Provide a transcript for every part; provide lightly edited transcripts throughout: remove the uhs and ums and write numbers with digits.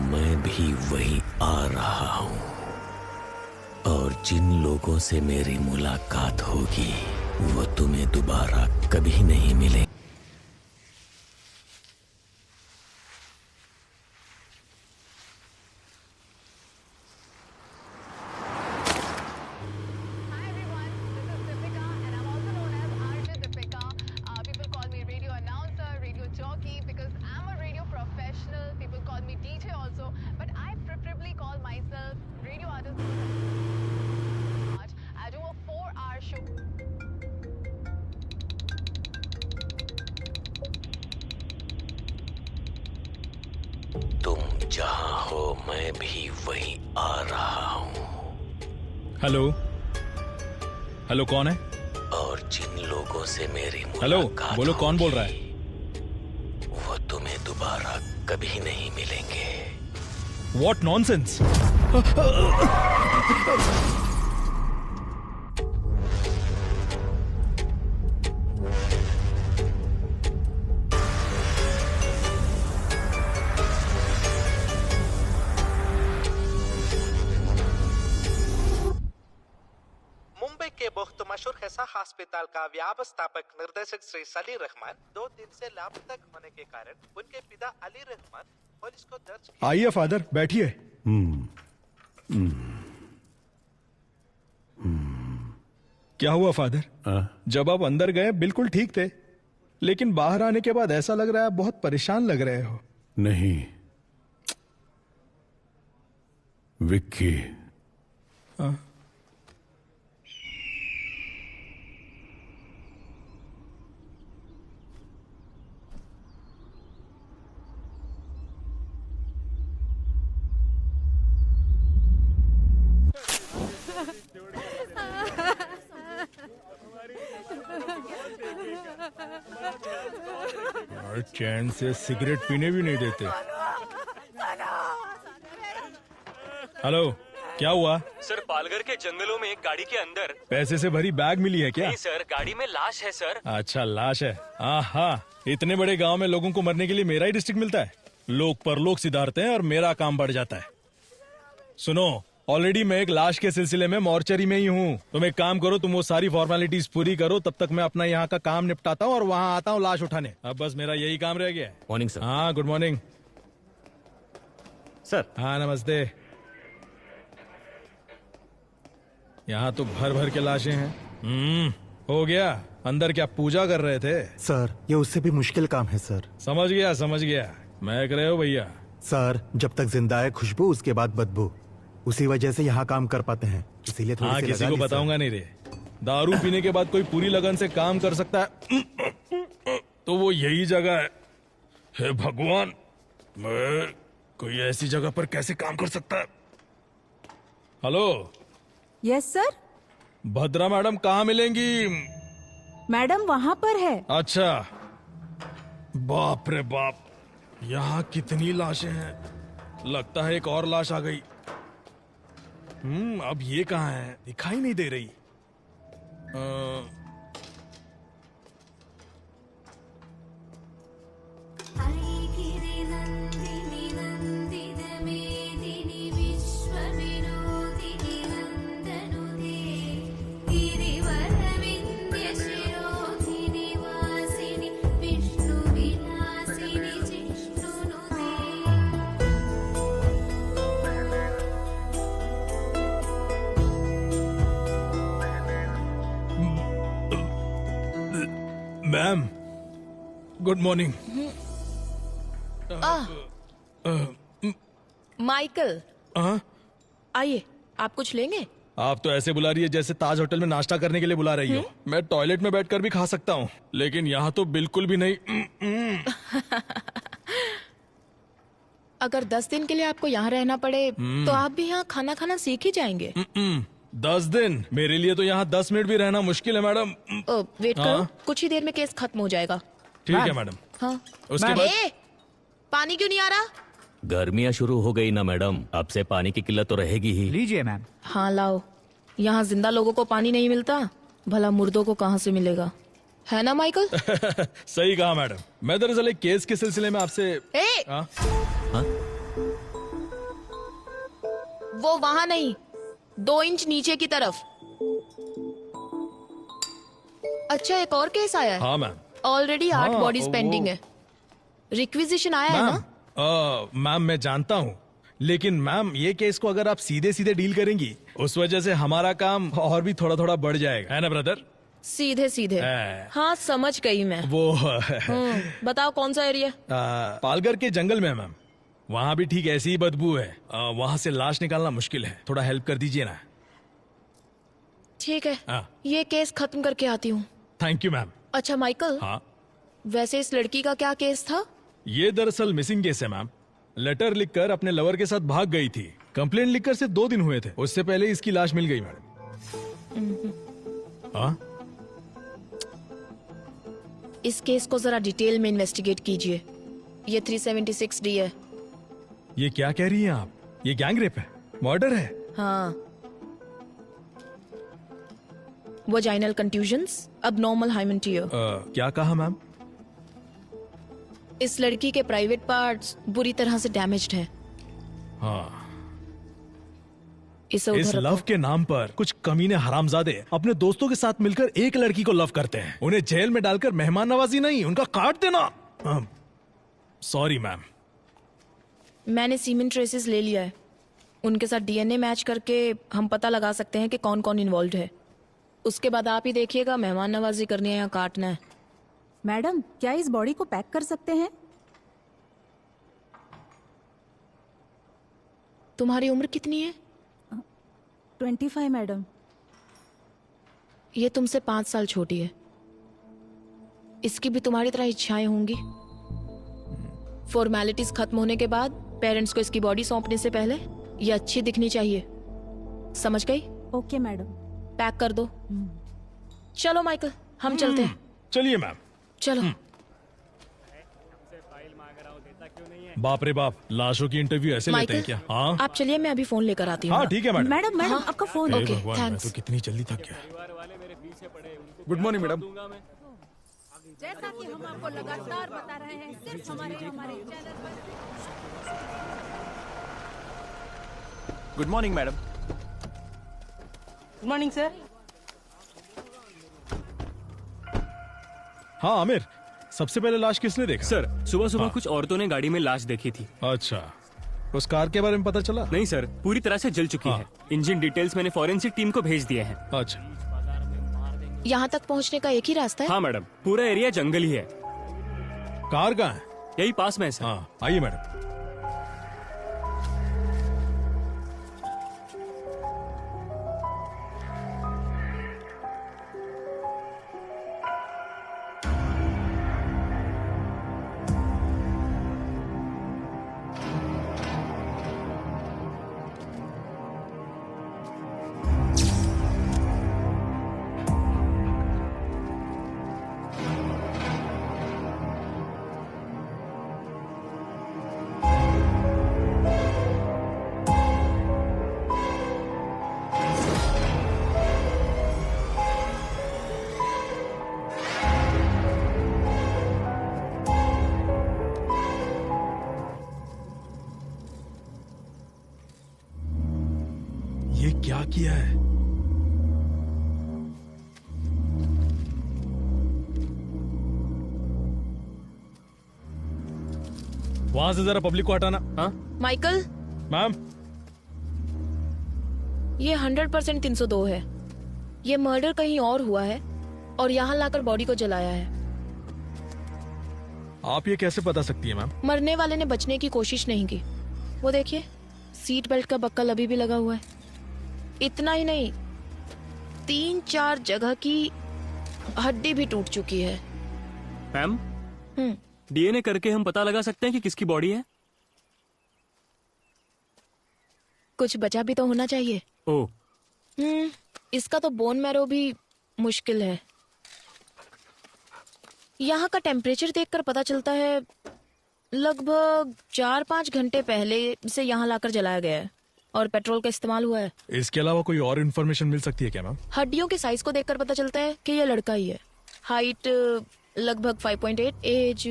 मैं भी वही आ रहा हूँ और जिन लोगों से मेरी मुलाकात होगी वो तुम्हें दोबारा कभी नहीं मिले। तुम जहां हो मैं भी वहीं आ रहा हूँ। हेलो हेलो, कौन है? और जिन लोगों से मेरी हेलो, मुलाकात बोलो कौन बोल रहा है? वो तुम्हें दोबारा कभी नहीं मिलेंगे। What nonsense! मुंबई के बहुत मशहूर हेसा अस्पताल का व्यवस्थापक निर्देशक श्री सलीर रहमान 2 दिन से लापता होने के कारण उनके पिता अली रहमान पुलिस को दर्ज किया। आइए फादर, बैठिए। क्या हुआ फादर? जब आप अंदर गए बिल्कुल ठीक थे, लेकिन बाहर आने के बाद ऐसा लग रहा है आप बहुत परेशान लग रहे हो। नहीं विक्की, और चैन से सिगरेट पीने भी नहीं देते। हेलो, क्या हुआ? सर, पालघर के जंगलों में एक गाड़ी के अंदर पैसे से भरी बैग मिली है क्या? नहीं सर, गाड़ी में लाश है सर। अच्छा, लाश है। हाँ, इतने बड़े गांव में लोगों को मरने के लिए मेरा ही डिस्ट्रिक्ट मिलता है। लोग परलोक सिधारते हैं और मेरा काम बढ़ जाता है। सुनो, ऑलरेडी मैं एक लाश के सिलसिले में मॉर्चरी में ही हूँ। तुम एक काम करो, तुम वो सारी फॉर्मेलिटीज पूरी करो, तब तक मैं अपना यहाँ का काम निपटाता हूँ और वहाँ आता हूँ लाश उठाने। अब बस मेरा यही काम रह गया है। Morning sir. हाँ, गुड मॉर्निंग सर। हाँ, नमस्ते। यहाँ तो भर भर के लाशें हैं। हो गया। अंदर क्या पूजा कर रहे थे? सर, ये उससे भी मुश्किल काम है सर। समझ गया। मैं कर रहे हो भैया। सर, जब तक जिंदा है खुशबू, उसके बाद बदबू। उसी वजह से यहाँ काम कर पाते हैं, इसीलिए थोड़ी हाँ, सी किसी लगा को ली, बताऊंगा नहीं रे। दारू पीने के बाद कोई पूरी लगन से काम कर सकता है तो वो यही जगह है। हे भगवान, मैं कोई ऐसी जगह पर कैसे काम कर सकता है? Hello. Yes sir. Bhadra madam कहाँ मिलेंगी? मैडम वहाँ पर है। अच्छा, बाप रे बाप, यहाँ कितनी लाशें हैं। लगता है एक और लाश आ गई। अब ये कहाँ है? दिखाई नहीं दे रही। Ma'am, good morning. माइकल, आइए, आप कुछ लेंगे? आप तो ऐसे बुला रही है जैसे ताज होटल में नाश्ता करने के लिए बुला रही हो। मैं टॉयलेट में बैठकर भी खा सकता हूँ, लेकिन यहाँ तो बिल्कुल भी नहीं। अगर 10 दिन के लिए आपको यहाँ रहना पड़े तो आप भी यहाँ खाना खाना सीख ही जाएंगे। 10 दिन? मेरे लिए तो यहाँ 10 मिनट भी रहना मुश्किल है मैडम। वेट करो, कुछ ही देर में केस खत्म हो जाएगा। ठीक है मैडम। हाँ, उसके बाद पानी क्यों नहीं आ रहा? गर्मियाँ शुरू हो गई ना मैडम, अब से पानी की किल्लत तो रहेगी ही। लीजिए मैम। हाँ लाओ। यहाँ जिंदा लोगों को पानी नहीं मिलता, भला मुर्दों को कहाँ से मिलेगा, है ना माइकल? सही कहा मैडम। मैं दरअसल एक केस के सिलसिले में आपसे। वो वहां नहीं, 2 इंच नीचे की तरफ। अच्छा, एक और केस आया है। हाँ मैम। ऑलरेडी 8 हाँ, बॉडीज वो- पेंडिंग है। रिक्विजिशन आया है ना? मैम मैं जानता हूँ, लेकिन मैम ये केस को अगर आप सीधे सीधे डील करेंगी, उस वजह से हमारा काम और भी थोड़ा थोड़ा बढ़ जाएगा, है ना ब्रदर? सीधे सीधे। हाँ, समझ गई मैं। वो बताओ कौन सा एरिया? पालघर के जंगल में है मैम। वहाँ भी ठीक ऐसी ही बदबू है। वहाँ से लाश निकालना मुश्किल है, थोड़ा हेल्प कर दीजिए ना। ठीक है, हाँ। ये केस खत्म करके आती हूँ। Thank you ma'am. अच्छा माइकल, हाँ, वैसे इस लड़की का क्या केस था? ये दरअसल मिसिंग केस है मैम। लेटर लिखकर अपने लवर के साथ भाग गई थी। कंप्लेंट लिखकर सिर्फ 2 दिन हुए थे, उससे पहले इसकी लाश मिल गई मैडम। हाँ, इस केस को जरा डिटेल में इन्वेस्टिगेट कीजिए। ये 376D है। ये क्या कह रही हैं आप? ये गैंग रेप है, मर्डर है। हाँ, vaginal contusions, abnormal hymen tear. क्या कहा मैम? इस लड़की के प्राइवेट पार्ट्स बुरी तरह से डैमेज्ड हैं। हाँ, इसे इस उधर लव रखो। के नाम पर कुछ कमीने हरामजादे अपने दोस्तों के साथ मिलकर एक लड़की को लव करते हैं। उन्हें जेल में डालकर मेहमान नवाजी नहीं, उनका काट देना। Sorry ma'am. मैंने सीमेंट ट्रेसेस ले लिया है। उनके साथ डीएनए मैच करके हम पता लगा सकते हैं कि कौन कौन इन्वॉल्व है। उसके बाद आप ही देखिएगा मेहमान नवाजी करनी है या काटना है। मैडम, क्या इस बॉडी को पैक कर सकते हैं? तुम्हारी उम्र कितनी है? 25 मैडम। ये तुमसे 5 साल छोटी है। इसकी भी तुम्हारी तरह इच्छाएं होंगी। फॉर्मेलिटीज खत्म होने के बाद पेरेंट्स को इसकी बॉडी सौंपने से पहले ये अच्छी दिखनी चाहिए। समझ गई? Okay madam. पैक कर दो। चलो माइकल, हम चलते हैं। चलिए मैम। चलो। बाप रे बाप, लाशों की इंटरव्यू ऐसे लेते हैं क्या? हाँ आप चलिए, मैं अभी फोन लेकर आती हूँ। हाँ, ठीक है मैडम। मैडम मैडम, आपका फोन। हे ओके, भगवान, मैं थैंक्स। तो कितनी जल्दी थक गया। Good morning madam. जैसा कि हम आपको लगातार बता रहे हैं, सिर्फ हमारे चैनल पर। Good morning madam. Good morning sir. हाँ आमिर, सबसे पहले लाश किसने देखा? सर, सुबह सुबह हाँ। कुछ औरतों ने गाड़ी में लाश देखी थी। अच्छा, उस कार के बारे में पता चला? नहीं सर, पूरी तरह से जल चुकी हाँ। है। इंजन डिटेल्स मैंने फॉरेंसिक टीम को भेज दिए हैं। अच्छा, यहाँ तक पहुँचने का एक ही रास्ता है। हाँ मैडम, पूरा एरिया जंगल ही है। कार कहाँ है? यही पास में है सर। हाँ, आइए मैडम। ये क्या किया है? वहां से जरा पब्लिक को हटाना। हाँ माइकल, मैम, ये 100% 302 है। ये मर्डर कहीं और हुआ है और यहाँ लाकर बॉडी को जलाया है। आप ये कैसे बता सकती है मैम? मरने वाले ने बचने की कोशिश नहीं की। वो देखिए, सीट बेल्ट का बक्कल अभी भी लगा हुआ है। इतना ही नहीं, 3-4 जगह की हड्डी भी टूट चुकी है। मैम, हम्म, डीएनए करके हम पता लगा सकते हैं कि किसकी बॉडी है? कुछ बचा भी तो होना चाहिए। ओह, इसका तो बोन मैरो भी मुश्किल है। यहाँ का टेम्परेचर देखकर पता चलता है लगभग 4-5 घंटे पहले से यहाँ लाकर जलाया गया है और पेट्रोल का इस्तेमाल हुआ है। इसके अलावा कोई और इन्फॉर्मेशन मिल सकती है क्या मैम? हड्डियों के साइज को देखकर पता चलता है कि यह लड़का ही है। हाइट लगभग 5.8, एज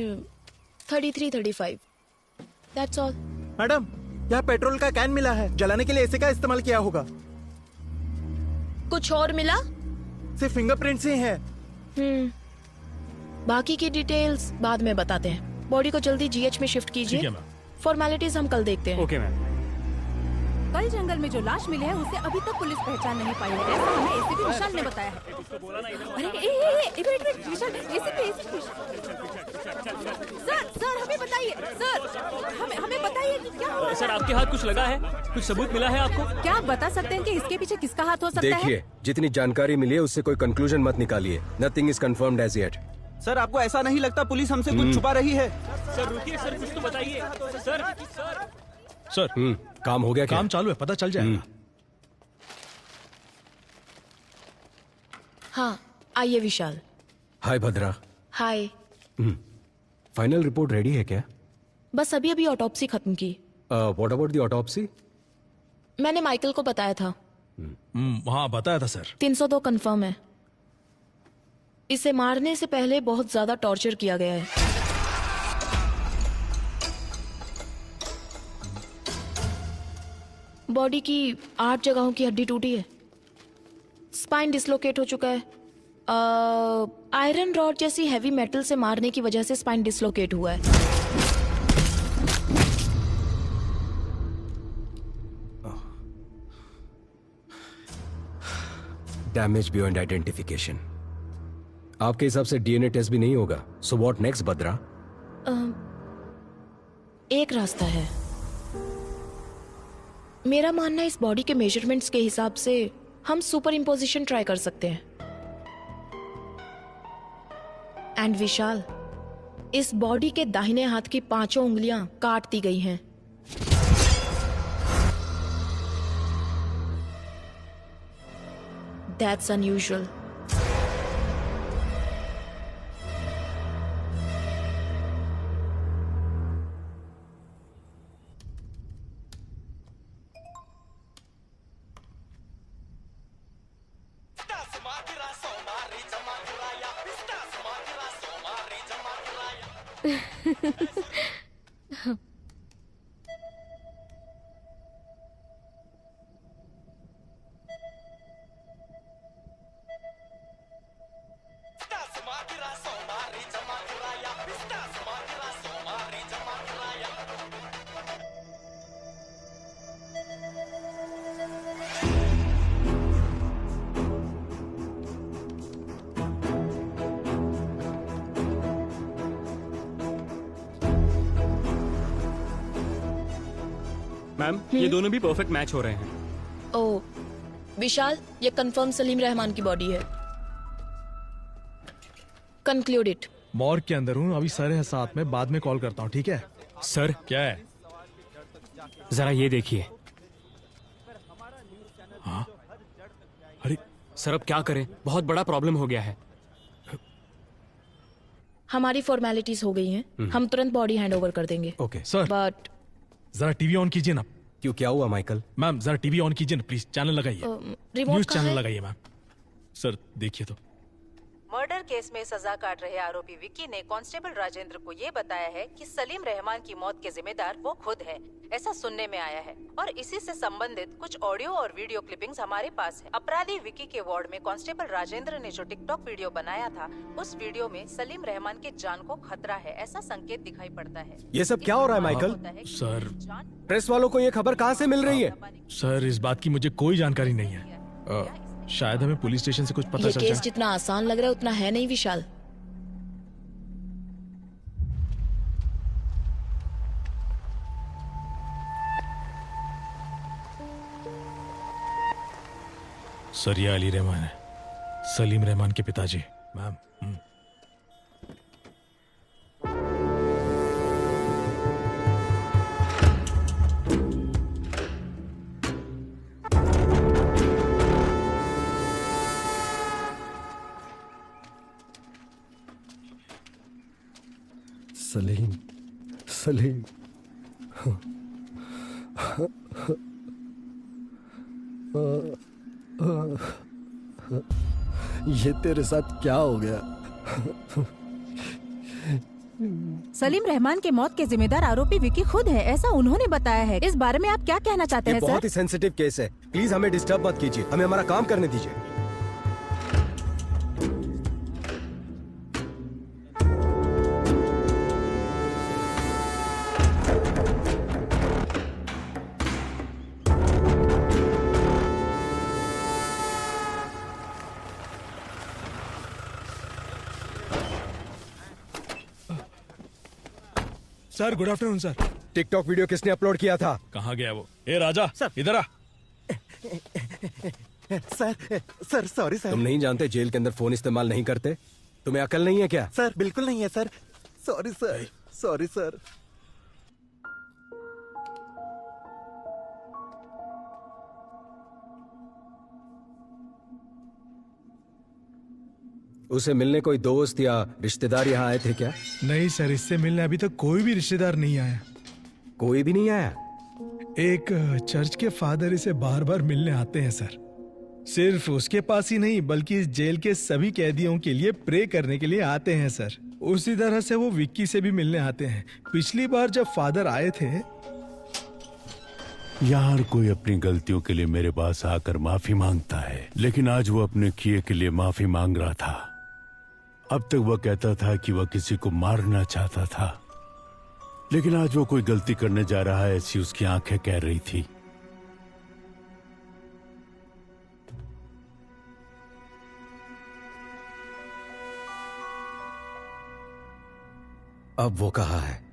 33-35। That's all. मैडम, यहाँ पेट्रोल का कैन मिला है, जलाने के लिए इसी का इस्तेमाल किया होगा। कुछ और मिला? सिर्फ फिंगरप्रिंट्स ही है। बाकी की डिटेल्स बाद में बताते हैं। बॉडी को जल्दी जीएच में शिफ्ट ठीक है कीजिए। मैम। फॉर्मेलिटीज हम कल देखते हैं। Okay ma'am. कल जंगल में जो लाश मिली है उसे अभी तक पुलिस पहचान नहीं पाई है, ऐसा हमें एसीपी विशाल ने बताया है। अरे एक मिनट विशाल, एसीपी सर हमें बताइए, सर हमें बताइए कि क्या हुआ। सर आपके हाथ कुछ लगा है? कुछ सबूत मिला है आपको? क्या आप बता सकते हैं कि इसके पीछे किसका हाथ हो सकता है? देखिए, जितनी जानकारी मिली है उससे कोई कंक्लूजन मत निकालिए। Nothing is confirmed as yet. Sir आपको ऐसा नहीं लगता पुलिस हमसे कुछ छुपा रही है? सर रुकिए सर, कुछ तो बताइए सर। सर काम हो गया क्या? काम चालू है, पता चल जाएगा। हाँ आइए विशाल। हाय भद्रा। हाय। फाइनल रिपोर्ट रेडी है क्या? बस अभी ऑटोप्सी खत्म की। What about the autopsy? मैंने माइकल को बताया था। हाँ बताया था सर। 302 कंफर्म है। इसे मारने से पहले बहुत ज्यादा टॉर्चर किया गया है। बॉडी की 8 जगहों की हड्डी टूटी है। स्पाइन डिसलोकेट हो चुका है। आयरन रॉड जैसी हैवी मेटल से मारने की वजह से स्पाइन डिसलोकेट हुआ है। Damage beyond identification. आपके हिसाब से डीएनए टेस्ट भी नहीं होगा। सो व्हाट नेक्स्ट भद्रा? एक रास्ता है। मेरा मानना है इस बॉडी के मेजरमेंट्स के हिसाब से हम सुपर इम्पोजिशन ट्राई कर सकते हैं। एंड विशाल, इस बॉडी के दाहिने हाथ की 5 उंगलियां काट दी गई हैं। That's unusual. मैम ये दोनों भी परफेक्ट मैच हो रहे हैं। ओ विशाल, ये कंफर्म सलीम रहमान की बॉडी है। Conclude it. मॉर्ग के अंदर हूँ, अभी सर है साथ में, बाद में कॉल करता हूँ, ठीक है? सर क्या है? जरा ये देखिए। हाँ? अरे सर अब क्या करें, बहुत बड़ा प्रॉब्लम हो गया है। हमारी फॉर्मेलिटीज हो गई हैं। हम तुरंत बॉडी हैंड ओवर कर देंगे। ओके सर, बट जरा टीवी ऑन कीजिए ना। क्यों, क्या हुआ माइकल? मैम जरा टीवी ऑन कीजिए ना प्लीज, चैनल लगाइए। रिमोट न्यूज कहाँ चैनल है? लगाइए मैम। सर देखिए तो। मर्डर केस में सजा काट रहे आरोपी विक्की ने कांस्टेबल राजेंद्र को ये बताया है कि सलीम रहमान की मौत के जिम्मेदार वो खुद है, ऐसा सुनने में आया है। और इसी से संबंधित कुछ ऑडियो और वीडियो क्लिपिंग्स हमारे पास है। अपराधी विक्की के वार्ड में कांस्टेबल राजेंद्र ने जो टिकटॉक वीडियो बनाया था, उस वीडियो में सलीम रहमान के जान को खतरा है, ऐसा संकेत दिखाई पड़ता है। ये सब क्या हो रहा है माइकल? सर प्रेस वालों को ये खबर कहाँ से मिल रही है? सर इस बात की मुझे कोई जानकारी नहीं है। शायद हमें पुलिस स्टेशन से कुछ पता ये चल केस जाए। जितना आसान लग रहा है उतना है नहीं विशाल। सर ये अली रहमान है, सलीम रहमान के पिताजी। मैम सलीम, सलीम। ये तेरे साथ क्या हो गया? सलीम रहमान के मौत के जिम्मेदार आरोपी विकी खुद है, ऐसा उन्होंने बताया है। इस बारे में आप क्या कहना चाहते हैं सर? बहुत ही सेंसिटिव केस है, प्लीज हमें डिस्टर्ब मत कीजिए, हमें हमारा काम करने दीजिए। Sir good afternoon sir. TikTok video किसने अपलोड किया था? कहाँ गया वो? ए राजा इधर आ। Sir sorry sir. तुम नहीं जानते जेल के अंदर फोन इस्तेमाल नहीं करते? तुम्हें अकल नहीं है क्या? सर बिल्कुल नहीं है sir. Sorry sir, sorry sir. उसे मिलने कोई दोस्त या रिश्तेदार यहाँ आए थे क्या? नहीं सर, इससे मिलने अभी तक कोई भी रिश्तेदार नहीं आया। कोई भी नहीं आया? एक चर्च के फादर इसे बार बार मिलने आते हैं सर। सिर्फ उसके पास ही नहीं बल्कि इस जेल के सभी कैदियों के लिए प्रे करने के लिए आते हैं सर। उसी तरह से वो विक्की से भी मिलने आते हैं। पिछली बार जब फादर आए थे, यार कोई अपनी गलतियों के लिए मेरे पास आकर माफी मांगता है, लेकिन आज वो अपने किए के लिए माफी मांग रहा था। अब तक वह कहता था कि वह किसी को मारना चाहता था, लेकिन आज वो कोई गलती करने जा रहा है ऐसी उसकी आंखें कह रही थी। अब वो कहाँ है?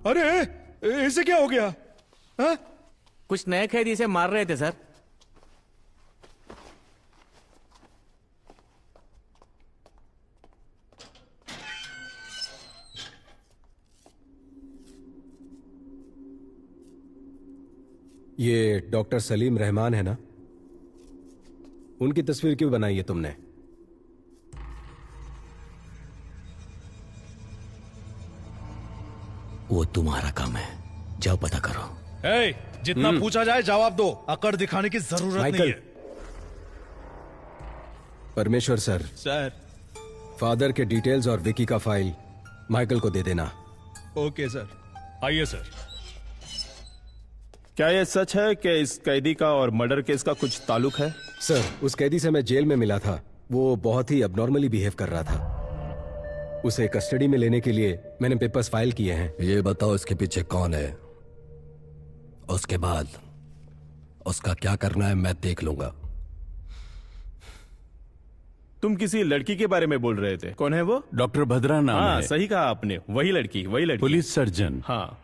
अरे इसे क्या हो गया? हा? कुछ नए कैदी इसे मार रहे थे सर। ये डॉक्टर सलीम रहमान है ना? उनकी तस्वीर क्यों बनाई है तुमने? वो तुम्हारा काम है, जाओ पता करो। जितना पूछा जाए जवाब दो, अकड़ दिखाने की जरूरत नहीं है। परमेश्वर सर, फादर के डिटेल्स और विकी का फाइल माइकल को दे देना। Okay sir. आइए सर। क्या यह सच है कि इस कैदी का और मर्डर केस का कुछ ताल्लुक है? सर, उस कैदी से मैं जेल में मिला था। वो बहुत ही अबनॉर्मली बिहेव कर रहा था। उसे कस्टडी में लेने के लिए मैंने पेपर्स फाइल किए हैं। ये बताओ इसके पीछे कौन है, उसके बाद उसका क्या करना है मैं देख लूंगा। तुम किसी लड़की के बारे में बोल रहे थे, कौन है वो? डॉक्टर भद्रा नाम हाँ, है। सही कहा आपने, वही लड़की, वही लड़की। Police surgeon. हाँ,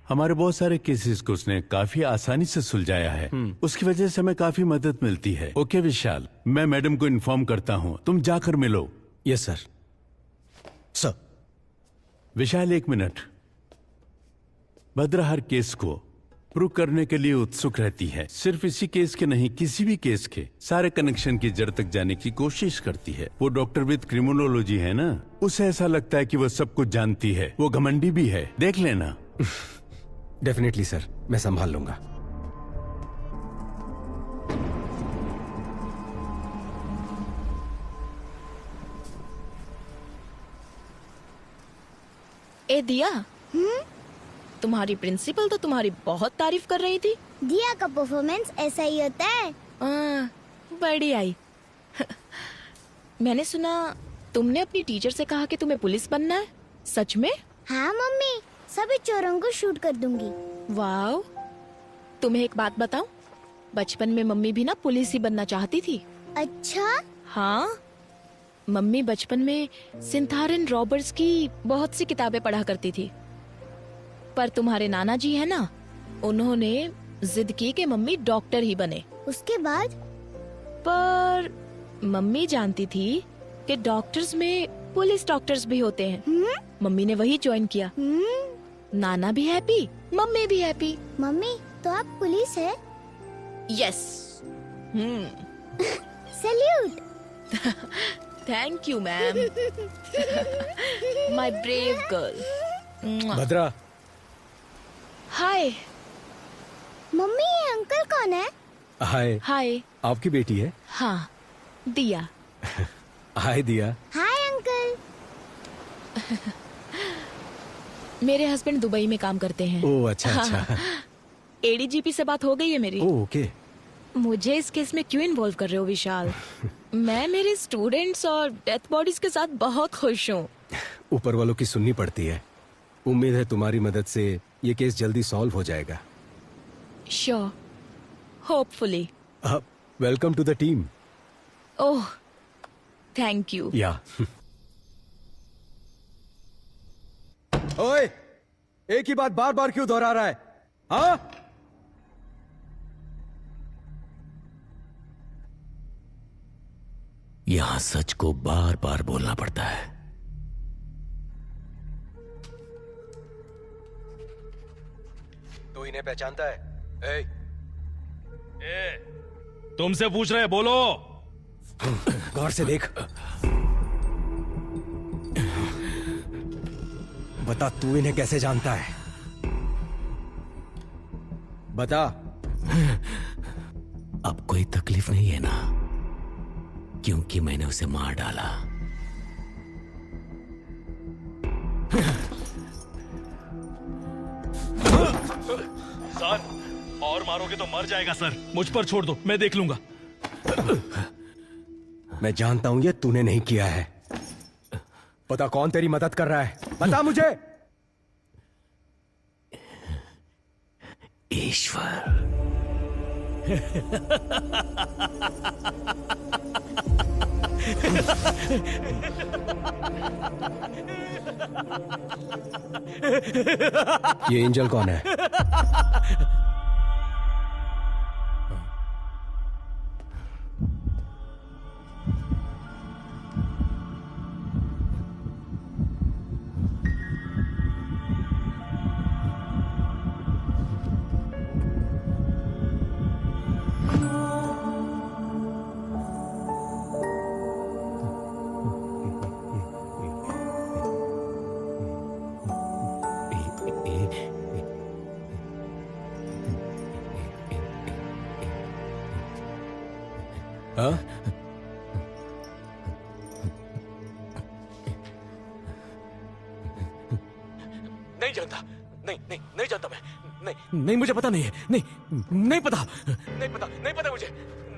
हमारे बहुत सारे केसेस को उसने काफी आसानी से सुलझाया है। उसकी वजह से हमें काफी मदद मिलती है। ओके विशाल, मैं मैडम को इन्फॉर्म करता हूँ, तुम जाकर मिलो। Yes sir. सर। विशाल, 1 मिनट। भद्रा हर केस को प्रूव करने के लिए उत्सुक रहती है। सिर्फ इसी केस के नहीं, किसी भी केस के सारे कनेक्शन की जड़ तक जाने की कोशिश करती है। वो डॉक्टर विद क्रिमिनोलॉजी है ना, उसे ऐसा लगता है कि वो सब कुछ जानती है। वो घमंडी भी है, देख लेना। डेफिनेटली सर, मैं संभाल लूंगा। ए दिया, तुम्हारी प्रिंसिपल तो तुम्हारी बहुत तारीफ कर रही थी। दिया का परफॉर्मेंस ऐसा ही होता है। बड़ी आई। मैंने सुना तुमने अपनी टीचर से कहा कि तुम्हें पुलिस बनना है, सच में? हाँ मम्मी, सभी चोरों को शूट कर दूंगी। वाओ। तुम्हें एक बात बताऊं, बचपन में मम्मी भी ना पुलिस ही बनना चाहती थी। अच्छा? हाँ, मम्मी बचपन में सिंथारन रॉबर्ट्स की बहुत सी किताबें पढ़ा करती थी। पर तुम्हारे नाना जी है ना, उन्होंने जिद की कि मम्मी डॉक्टर ही बने। उसके बाद? पर मम्मी जानती थी कि डॉक्टर्स में पुलिस डॉक्टर्स भी होते हैं। मम्मी ने वही ज्वाइन किया। नाना भी हैप्पी, मम्मी भी हैप्पी। मम्मी, तो आप पुलिस है? Yes. Salute. Thank you ma'am. My brave girl. Bhadra. Hi. Mummy, ये अंकल कौन है? हाय। हाय। आपकी बेटी है? हाँ, दिया। हाय दिया। Hi uncle. मेरे हस्बैंड दुबई में काम करते हैं। ओह अच्छा अच्छा। एडीजीपी से बात हो गई है मेरी। Oh okay. मुझे इस केस में क्यों इन्वॉल्व कर रहे हो विशाल? मैं मेरे स्टूडेंट्स और डेथ बॉडीज के साथ बहुत खुश हूँ। ऊपर वालों की सुननी पड़ती है। उम्मीद है तुम्हारी मदद से ये केस जल्दी सॉल्व हो जाएगा। Sure, hopefully. Welcome to the team. Oh, thank you. Yeah. ओए, एक ही बात बार बार क्यों दोहरा रहा है? हाँ? यहां सच को बार बार बोलना पड़ता है। तो इन्हें पहचानता है? तुमसे पूछ रहे, बोलो। गौर से देख। बता, तू इन्हें कैसे जानता है? बता। अब कोई तकलीफ नहीं है ना, क्योंकि मैंने उसे मार डाला। सर, और मारोगे तो मर जाएगा सर। मुझ पर छोड़ दो, मैं देख लूंगा। मैं जानता हूं ये तूने नहीं किया है। पता कौन तेरी मदद कर रहा है? बता मुझे। ईश्वर। ये एंजल कौन है? हाँ? नहीं जानता। नहीं जानता मैं। नहीं मुझे पता नहीं है। नहीं पता मुझे।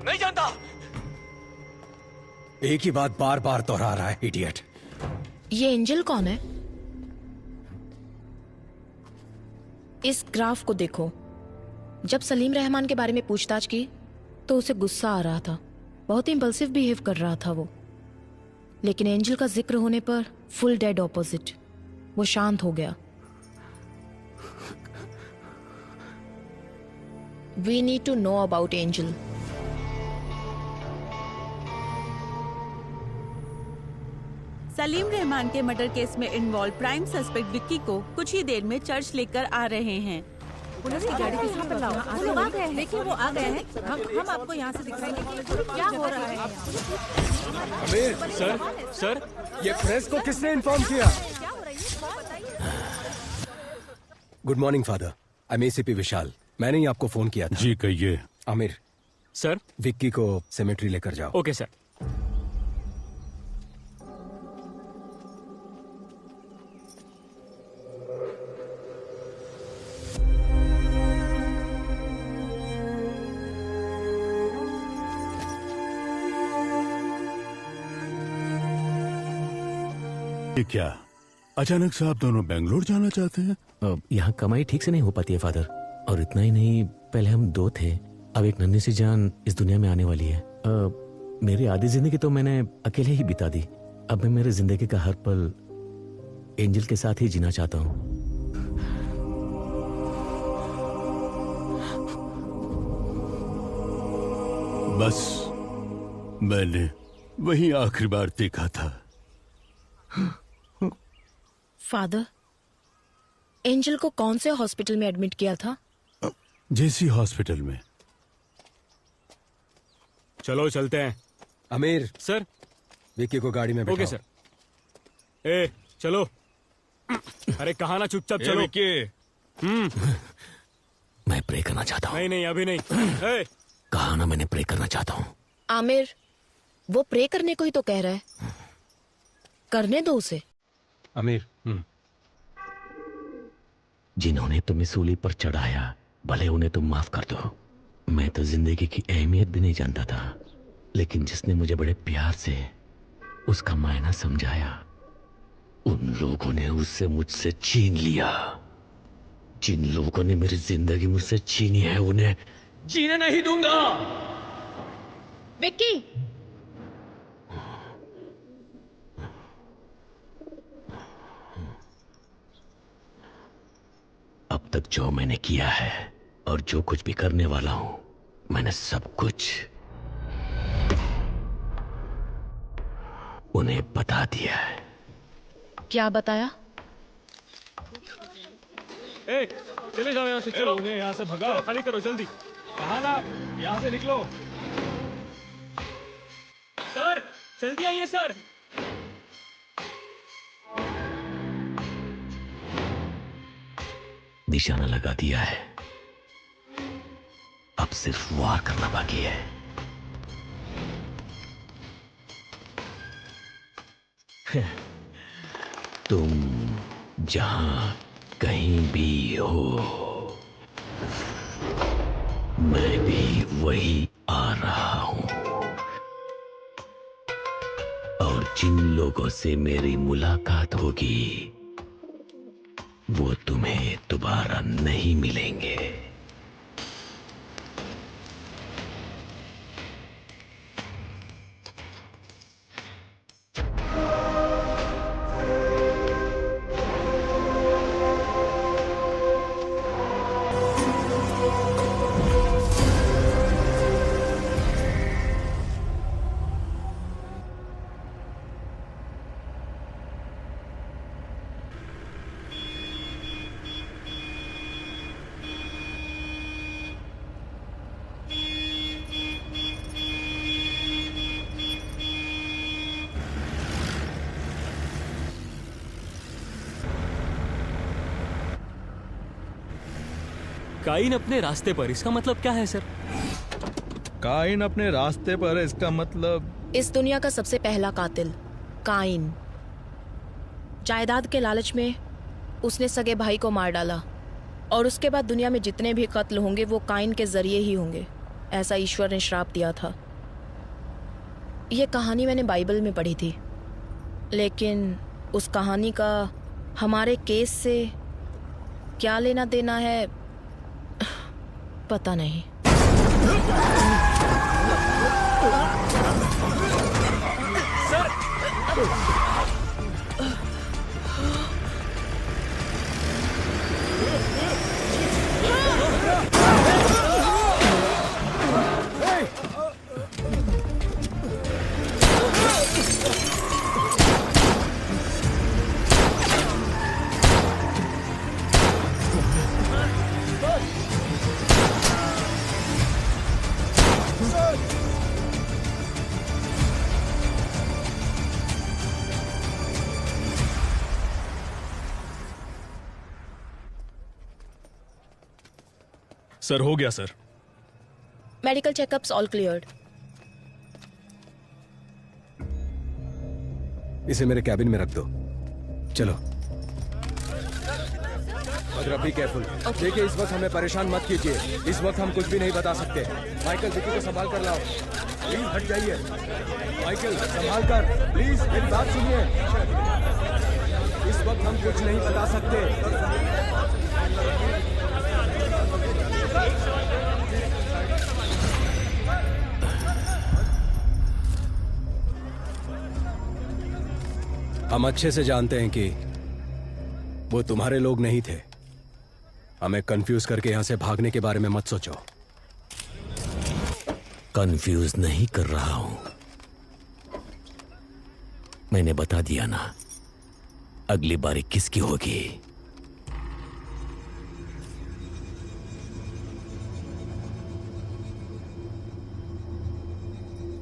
नहीं जानता। एक ही बात बार बार दोहरा रहा है, इडियट। ये एंजल कौन है? इस ग्राफ को देखो। जब सलीम रहमान के बारे में पूछताछ की तो उसे गुस्सा आ रहा था, बहुत इंपल्सिव बिहेव कर रहा था वो। लेकिन एंजल का जिक्र होने पर फुल डेड ऑपोजिट, वो शांत हो गया। We need to know about Angel. Salim Rahman के मर्डर केस में इन्वॉल्व प्राइम सस्पेक्ट विक्की को कुछ ही देर में चर्च लेकर आ रहे हैं। पुलिस की गाड़ी किसी पे लाओ। वो लोग आ गए हैं। देखिए वो आ गए हैं। हम आपको यहाँ से दिखाएंगे कि क्या हो रहा है। आमिर, सर, ये प्रेस को किसने इन्फॉर्म किया? Good morning father, I am ACP Vishal. मैंने ही आपको फोन किया था। जी कहिए। आमिर सर, विक्की को सेमेट्री लेकर जाओ। Okay sir. ये क्या अचानक से आप दोनों बेंगलोर जाना चाहते हैं? यहाँ कमाई ठीक से नहीं हो पाती है फादर, और इतना ही नहीं, पहले हम 2 थे, अब एक नन्ही सी जान इस दुनिया में आने वाली है। मेरी आधी जिंदगी तो मैंने अकेले ही बिता दी। अब मैं मेरे जिंदगी का हर पल एंजल के साथ ही जीना चाहता हूँ। बस मैंने वही आखिरी बार देखा था। फादर, एंजल को कौन से हॉस्पिटल में एडमिट किया था? जेसी हॉस्पिटल में। चलो चलते हैं। आमिर सर, विक्की को गाड़ी में बैठाओ। Okay sir. ए चलो। अरे कहा ना, चुपचाप चलो। मैं प्रे करना चाहता हूँ। नहीं अभी नहीं। कहा ना मैंने प्रे करना चाहता हूँ। आमिर, वो प्रे करने को ही तो कह रहा है, करने दो उसे। आमिर, जिन्होंने तुम्हें सूली पर चढ़ाया, भले उन्हें तुम माफ कर दो। मैं तो जिंदगी की अहमियत भी नहीं जानता था, लेकिन जिसने मुझे बड़े प्यार से उसका मायना समझाया, उन लोगों ने उससे मुझसे छीन लिया। जिन लोगों ने मेरी जिंदगी मुझसे छीनी है, उन्हें जीने नहीं दूंगा। विक्की, अब तक जो मैंने किया है और जो कुछ भी करने वाला हूं, मैंने सब कुछ उन्हें बता दिया है। क्या बताया? चले जाओ यहाँ से, चलो। उन्हें यहाँ से भगाओ, खाली करो जल्दी। कहा ना, यहाँ से निकलो। सर, जल्दी आइए सर। निशाना लगा दिया है, अब सिर्फ वार करना बाकी है। तुम जहां कहीं भी हो, मैं भी वही आ रहा हूं, और जिन लोगों से मेरी मुलाकात होगी, वो तुम्हें दोबारा नहीं मिलेंगे। काइन अपने रास्ते पर, इसका मतलब क्या है सर? काइन अपने रास्ते पर, इसका मतलब इस दुनिया का सबसे पहला कातिल काइन। जायदाद के लालच में उसने सगे भाई को मार डाला, और उसके बाद दुनिया में जितने भी कत्ल होंगे वो काइन के जरिए ही होंगे, ऐसा ईश्वर ने श्राप दिया था। ये कहानी मैंने बाइबल में पढ़ी थी, लेकिन उस कहानी का हमारे केस से क्या लेना देना है पता नहीं। सर हो गया sir. Medical checkups all cleared. इसे मेरे कैबिन में रख दो। चलो मगर बी केयरफुल। देखिए इस वक्त हमें परेशान मत कीजिए, इस वक्त हम कुछ भी नहीं बता सकते। माइकल विकी को संभाल कर लाओ, प्लीज हट जाइए। माइकल संभाल कर, प्लीज मेरी बात सुनिए। इस वक्त हम कुछ नहीं बता सकते। हम अच्छे से जानते हैं कि वो तुम्हारे लोग नहीं थे। हमें कंफ्यूज करके यहां से भागने के बारे में मत सोचो। कंफ्यूज नहीं कर रहा हूं, मैंने बता दिया ना, अगली बारी किसकी होगी।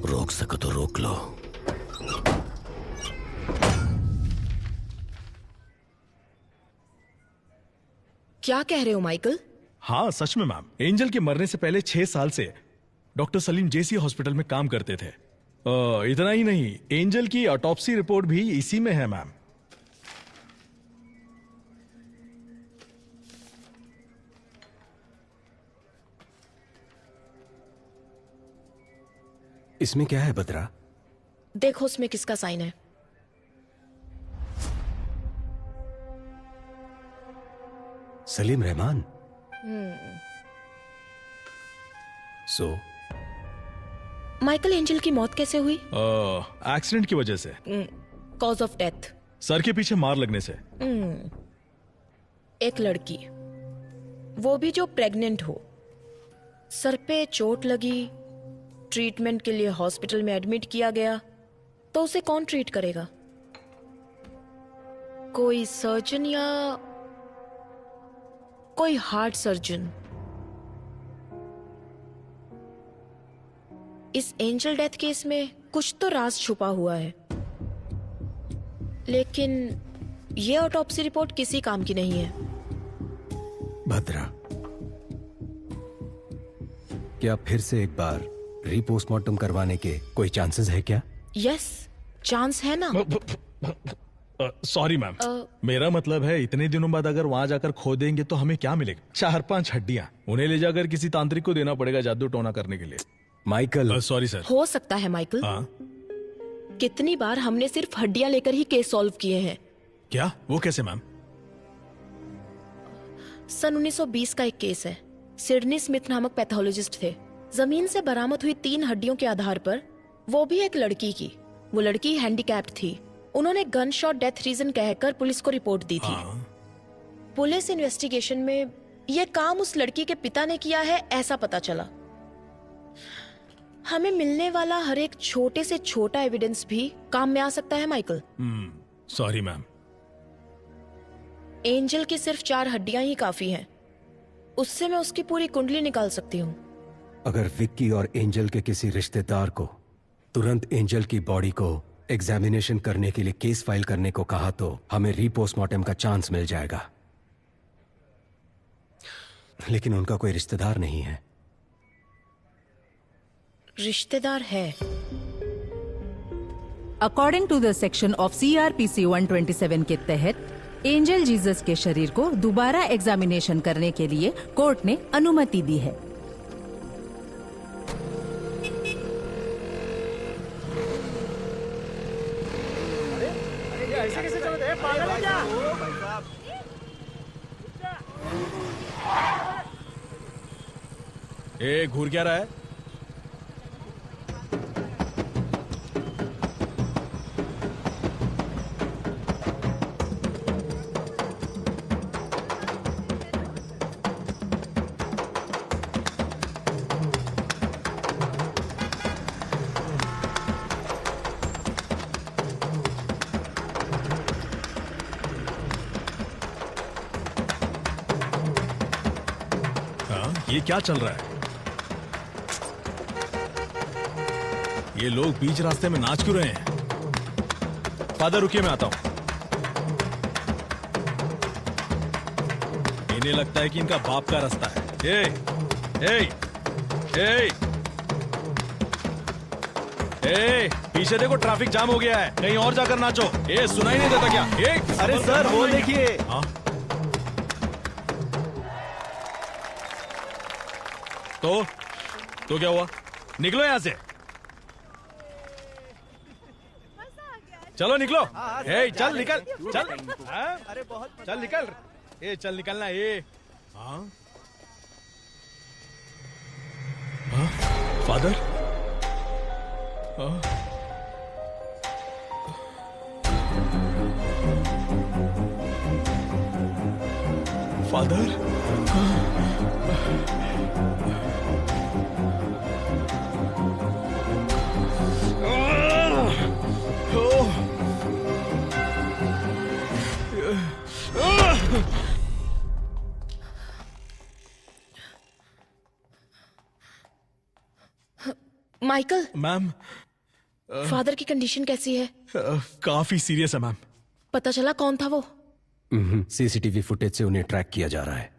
रोक सको तो रोक लो। क्या कह रहे हो माइकल? हाँ सच में मैम, एंजल के मरने से पहले 6 साल से डॉक्टर सलीम जेसी हॉस्पिटल में काम करते थे। इतना ही नहीं, एंजल की ऑटोप्सी रिपोर्ट भी इसी में है मैम। इसमें क्या है बद्रा? देखो उसमें किसका साइन है। Salim Rahman. So Michael, angel की मौत कैसे हुई? एक्सीडेंट की वजह से। Cause of death? सर के पीछे मार लगने से। एक लड़की, वो भी जो प्रेग्नेंट हो, सर पे चोट लगी, ट्रीटमेंट के लिए हॉस्पिटल में एडमिट किया गया, तो उसे कौन ट्रीट करेगा? कोई सर्जन या कोई हार्ट सर्जन? इस एंजल डेथ केस में कुछ तो राज छुपा हुआ है, लेकिन ये ऑटोप्सी रिपोर्ट किसी काम की नहीं है। भद्रा, क्या फिर से एक बार रीपोस्टमार्टम करवाने के कोई चांसेस है क्या? यस, चांस है ना। सॉरी मैम, मेरा मतलब है इतने दिनों बाद अगर वहां जाकर खो देंगे तो हमें क्या मिलेगा? 4-5 हड्डियां, उन्हें ले जाकर किसी तांत्रिक को देना पड़ेगा जादू टोना करने के लिए। माइकल। Sorry sir. हो सकता है माइकल। कितनी बार हमने सिर्फ हड्डियां लेकर ही केस सॉल्व किए हैं। क्या? वो कैसे मैम? सन 1920 का एक केस है। सिडनी स्मिथ नामक पैथोलॉजिस्ट थे। जमीन से बरामद हुई 3 हड्डियों के आधार पर, वो भी एक लड़की की, वो लड़की हैंडीकैप्ड थी। उन्होंने गन शॉट डेथ रीजन कहकर पुलिस को रिपोर्ट दी थी। पुलिस इन्वेस्टिगेशन में यह काम उस लड़की के पिता ने किया है, ऐसा पता चला। हमें मिलने वाला हर एक छोटे से छोटा एविडेंस भी काम में आ सकता है माइकल। Sorry ma'am. एंजल की सिर्फ 4 हड्डियां ही काफी हैं। उससे मैं उसकी पूरी कुंडली निकाल सकती हूँ। अगर विक्की और एंजल के किसी रिश्तेदार को तुरंत एंजल की बॉडी को एग्जामिनेशन करने के लिए केस फाइल करने को कहा तो हमें रीपोस्टमार्टम का चांस मिल जाएगा। लेकिन उनका कोई रिश्तेदार नहीं है। रिश्तेदार है। According to the section of CRPC 127 के तहत एंजल जीसस के शरीर को दोबारा एग्जामिनेशन करने के लिए कोर्ट ने अनुमति दी है। ऐसे कैसे चलते हैं? पागल है क्या? ए, घूर क्या रहा है? ये क्या चल रहा है? ये लोग बीच रास्ते में नाच क्यों रहे हैं? फादर रुकिए, मैं आता हूं। इन्हें लगता है कि इनका बाप का रास्ता है। ए, ए, पीछे देखो ट्रैफिक जाम हो गया है, कहीं और जाकर नाचो। ए, सुनाई नहीं देता क्या? अरे सर वो देखिए। हाँ? तो क्या हुआ? निकलो यहां से, चलो निकलो। ए, चल निकल, चल। अरे बहुत चल निकल। ए, चल निकलना। ए, हाँ? Father? Father? Michael. Ma'am, father की कंडीशन कैसी है? काफी सीरियस है मैम। पता चला कौन था वो? सीसीटीवी फुटेज से उन्हें ट्रैक किया जा रहा है।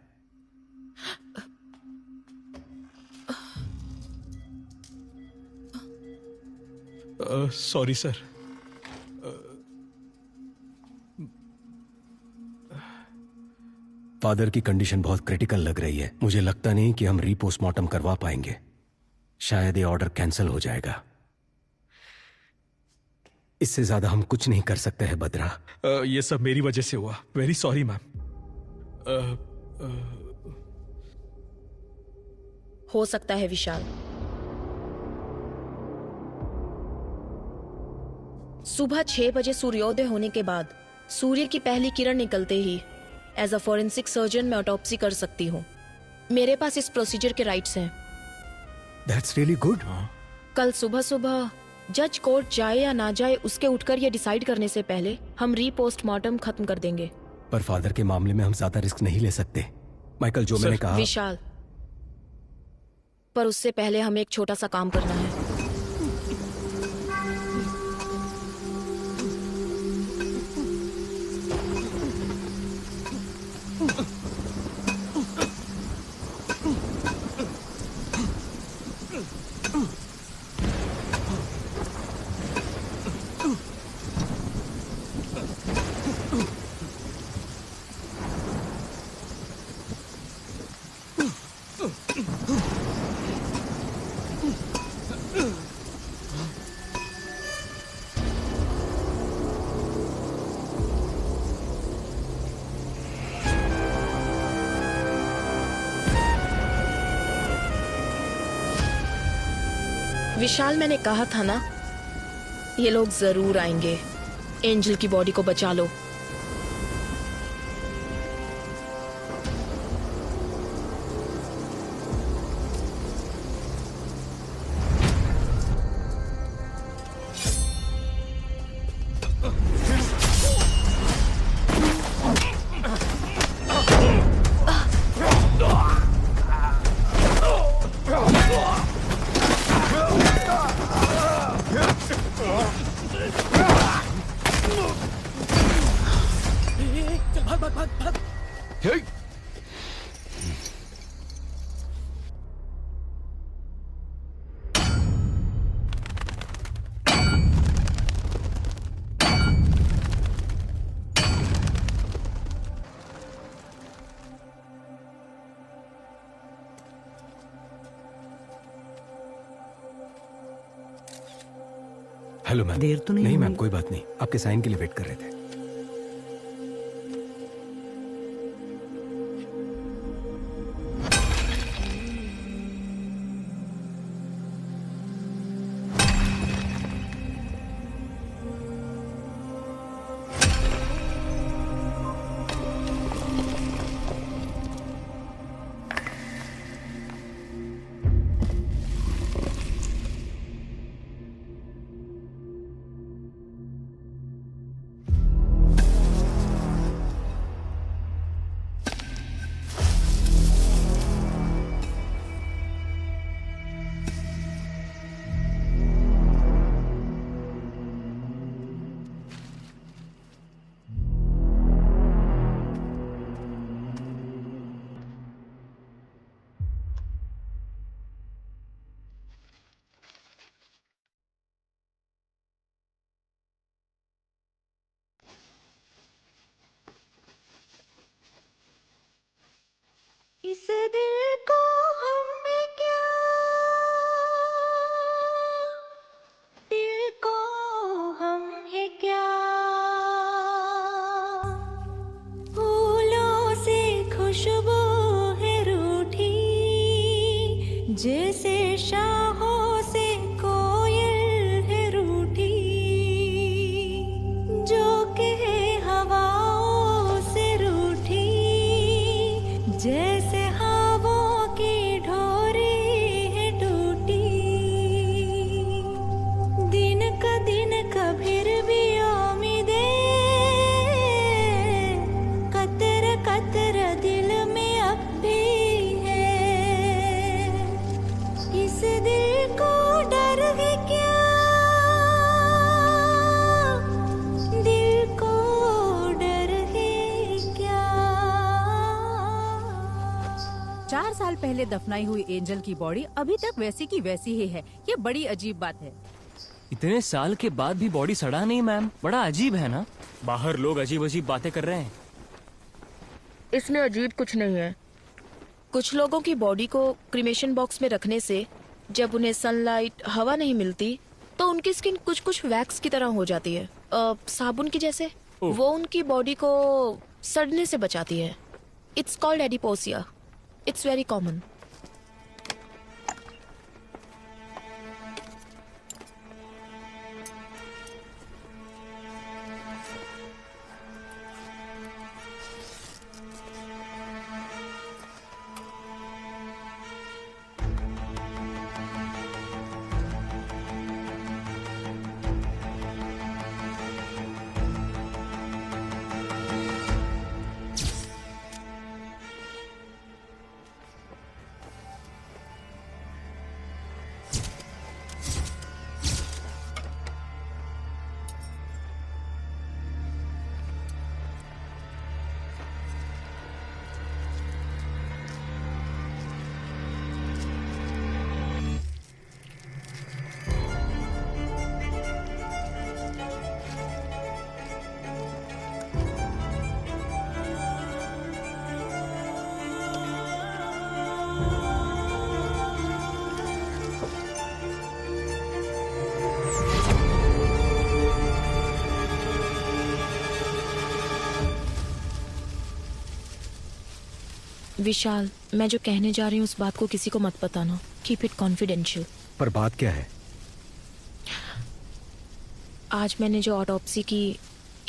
Sorry sir. फादर की कंडीशन बहुत क्रिटिकल लग रही है। मुझे लगता नहीं कि हम रीपोस्टमार्टम करवा पाएंगे। शायद ये ऑर्डर कैंसिल हो जाएगा। इससे ज्यादा हम कुछ नहीं कर सकते हैं बद्रा। ये सब मेरी वजह से हुआ। Very sorry ma'am. हो सकता है विशाल। सुबह 6 बजे सूर्योदय होने के बाद सूर्य की पहली किरण निकलते ही एज अ फॉरेंसिक सर्जन मैं ऑटोप्सी कर सकती हूँ। मेरे पास इस प्रोसीजर के राइट्स हैं। That's really good. कल सुबह सुबह जज कोर्ट जाए या ना जाए उसके उठकर ये डिसाइड करने से पहले हम रीपोस्टमार्टम खत्म कर देंगे। पर फादर के मामले में हम ज्यादा रिस्क नहीं ले सकते। माइकल, जो मैंने कहा। विशाल, पर उससे पहले हमें एक छोटा सा काम करना है। विशाल, मैंने कहा था ना, ये लोग जरूर आएंगे। एंजल की बॉडी को बचा लो। Hello ma'am. देर तो नहीं मैम, कोई बात नहीं। आपके साइन के लिए वेट कर रहे थे। दिल को हमें क्या, दिल को हम है क्या, फूलों से खुशबू है रूठी, जैसे शाहों से कोयल है रूठी, जो कहे हवाओं से रूठी, जैसे हवाओं की ढोरी है टूटी, दिन कभीर भी उम्मीदे, कतर कतर दिल में अब भी है, इस दिल को डर है क्या, दिल को डर है क्या। 4 साल पहले दफनाई हुई एंजल की बॉडी अभी तक वैसी की वैसी ही है। ये बड़ी अजीब बात है। इतने साल के बाद भी बॉडी सड़ा नहीं मैम, बड़ा अजीब है ना। बाहर लोग अजीब अजीब बातें कर रहे हैं। इसमें अजीब कुछ नहीं है। कुछ लोगों की बॉडी को क्रीमेशन बॉक्स में रखने से जब उन्हें सनलाइट, हवा नहीं मिलती तो उनकी स्किन कुछ कुछ वैक्स की तरह हो जाती है, साबुन की जैसे। वो उनकी बॉडी को सड़ने से बचाती है। It's called adipocere. It's very common. Vishal, मैं जो कहने जा रही हूँ उस बात को किसी को मत बताना। Keep it confidential. पर बात क्या है? आज मैंने जो ऑटोप्सी की,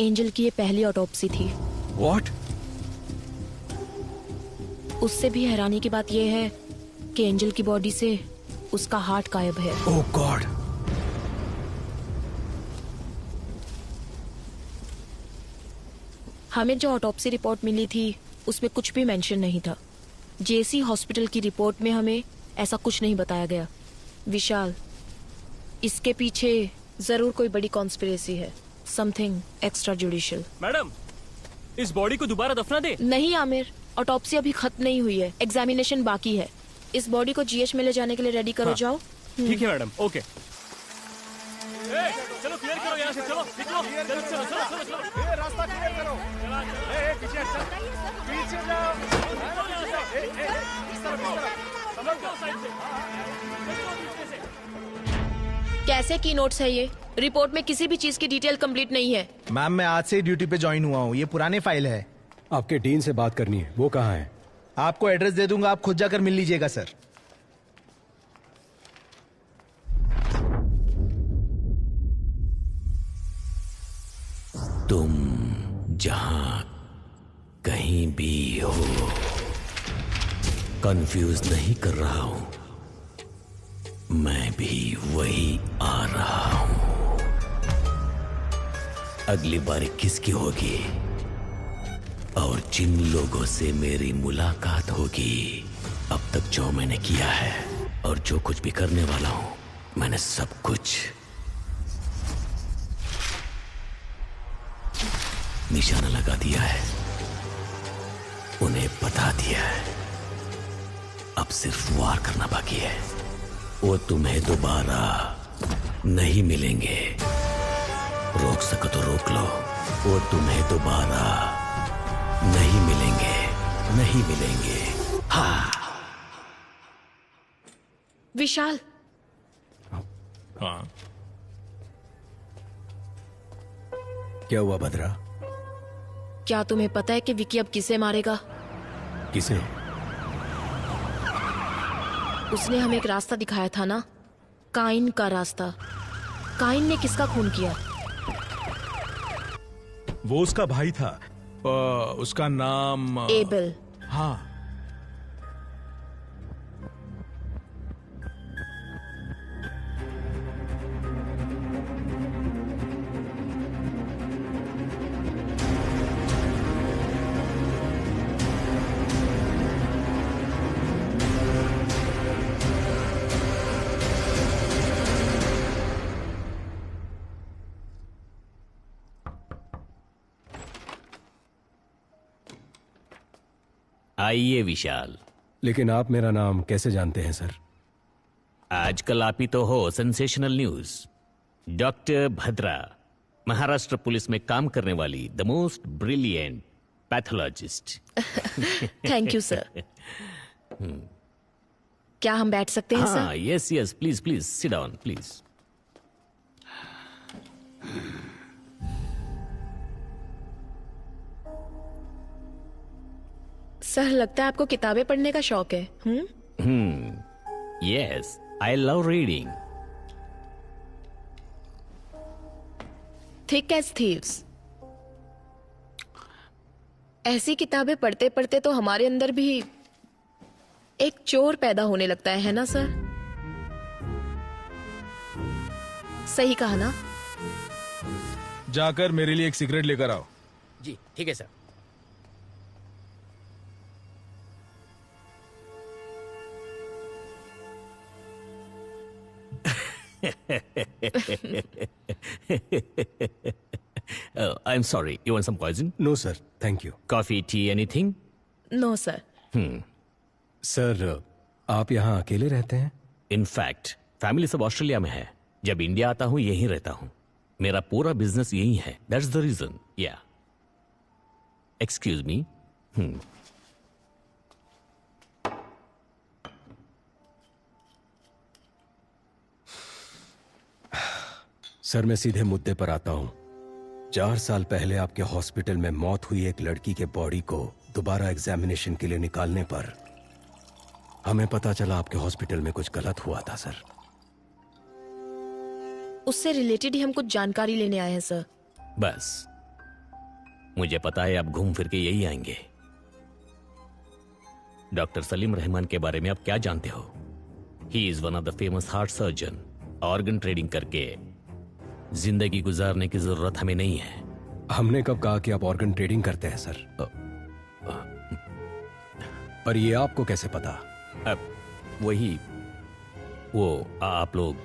एंजल की ये पहली ऑटोप्सी थी। व्हाट? उससे भी हैरानी की बात यह है कि एंजल की बॉडी से उसका हार्ट गायब है। ओह गॉड। हमें जो ऑटोप्सी रिपोर्ट मिली थी उसमें कुछ भी मेंशन नहीं था। जेसी हॉस्पिटल की रिपोर्ट में हमें ऐसा कुछ नहीं बताया गया। विशाल, इसके पीछे जरूर कोई बड़ी कॉन्स्पिरेसी है। Something extra judicial. मैडम, इस बॉडी को दोबारा दफना दे। नहीं आमिर, ऑटोप्सी अभी खत्म नहीं हुई है, एग्जामिनेशन बाकी है। इस बॉडी को जीएच में ले जाने के लिए रेडी करो। हाँ। जाओ। ठीक है मैडम, ओके। चलो क्लियर करो यहाँ से, चलो निकलो, चलो चलो चलो चलो। रास्ता क्लियर करो। पीछे हट, पीछे जाओ। इस तरफ समझ जाओ साइड से। कैसे की नोट्स है ये? रिपोर्ट में किसी भी चीज की डिटेल कंप्लीट नहीं है। मैम, मैं आज से ही ड्यूटी पे ज्वाइन हुआ हूँ। ये पुराने फाइल है। आपके डीन से बात करनी है, वो कहाँ है? आपको एड्रेस दे दूंगा, आप खुद जाकर मिल लीजिएगा सर। तुम जहां कहीं भी हो, कंफ्यूज नहीं कर रहा हूं। मैं भी वही आ रहा हूं। अगली बारी किसकी होगी और जिन लोगों से मेरी मुलाकात होगी, अब तक जो मैंने किया है और जो कुछ भी करने वाला हूं, मैंने सब कुछ निशाना लगा दिया है, उन्हें बता दिया है। अब सिर्फ वार करना बाकी है। वो तुम्हें दोबारा नहीं मिलेंगे। रोक सको तो रोक लो। वो तुम्हें दोबारा नहीं मिलेंगे, नहीं मिलेंगे। विशाल। हाँ। क्या हुआ भद्रा? क्या तुम्हें पता है कि विकी अब किसे मारेगा? किसे? उसने हमें एक रास्ता दिखाया था ना, काइन का रास्ता। काइन ने किसका खून किया? वो उसका भाई था। उसका नाम एबल। हाँ। आइए विशाल। लेकिन आप मेरा नाम कैसे जानते हैं सर? आजकल आप ही तो हो sensational news. Doctor Bhadra, Maharashtra police में काम करने वाली the most brilliant pathologist. Thank you sir. क्या हम बैठ सकते हैं हाँ, sir? Yes yes, please please sit down please. Sir, लगता है आपको किताबें पढ़ने का शौक है। Yes, I love reading. Thick as thieves. ऐसी किताबें पढ़ते पढ़ते तो हमारे अंदर भी एक चोर पैदा होने लगता है ना सर? सही कहा ना? जाकर मेरे लिए एक सिगरेट लेकर आओ। जी ठीक है sir. I'm sorry, you want some poison? No sir, thank you. Coffee, tea, anything? No sir. Sir, आप यहाँ अकेले रहते हैं? इनफैक्ट फैमिली सब ऑस्ट्रेलिया में है। जब इंडिया आता हूँ यहीं रहता हूँ। मेरा पूरा बिजनेस यही है। That's the reason. Yeah excuse me. Sir, मैं सीधे मुद्दे पर आता हूँ। 4 साल पहले आपके हॉस्पिटल में मौत हुई एक लड़की के बॉडी को दोबारा एग्जामिनेशन के लिए निकालने पर हमें पता चला आपके हॉस्पिटल में कुछ गलत हुआ था सर। उससे रिलेटेड ही हम कुछ जानकारी लेने आए हैं सर। बस मुझे पता है आप घूम फिर के यही आएंगे। डॉक्टर सलीम रहमान के बारे में आप क्या जानते हो? He is one of the famous heart surgeon. Organ trading करके जिंदगी गुजारने की जरूरत हमें नहीं है। हमने कब कहा कि आप ऑर्गन ट्रेडिंग करते हैं सर? पर ये आपको कैसे पता? वही वो आप लोग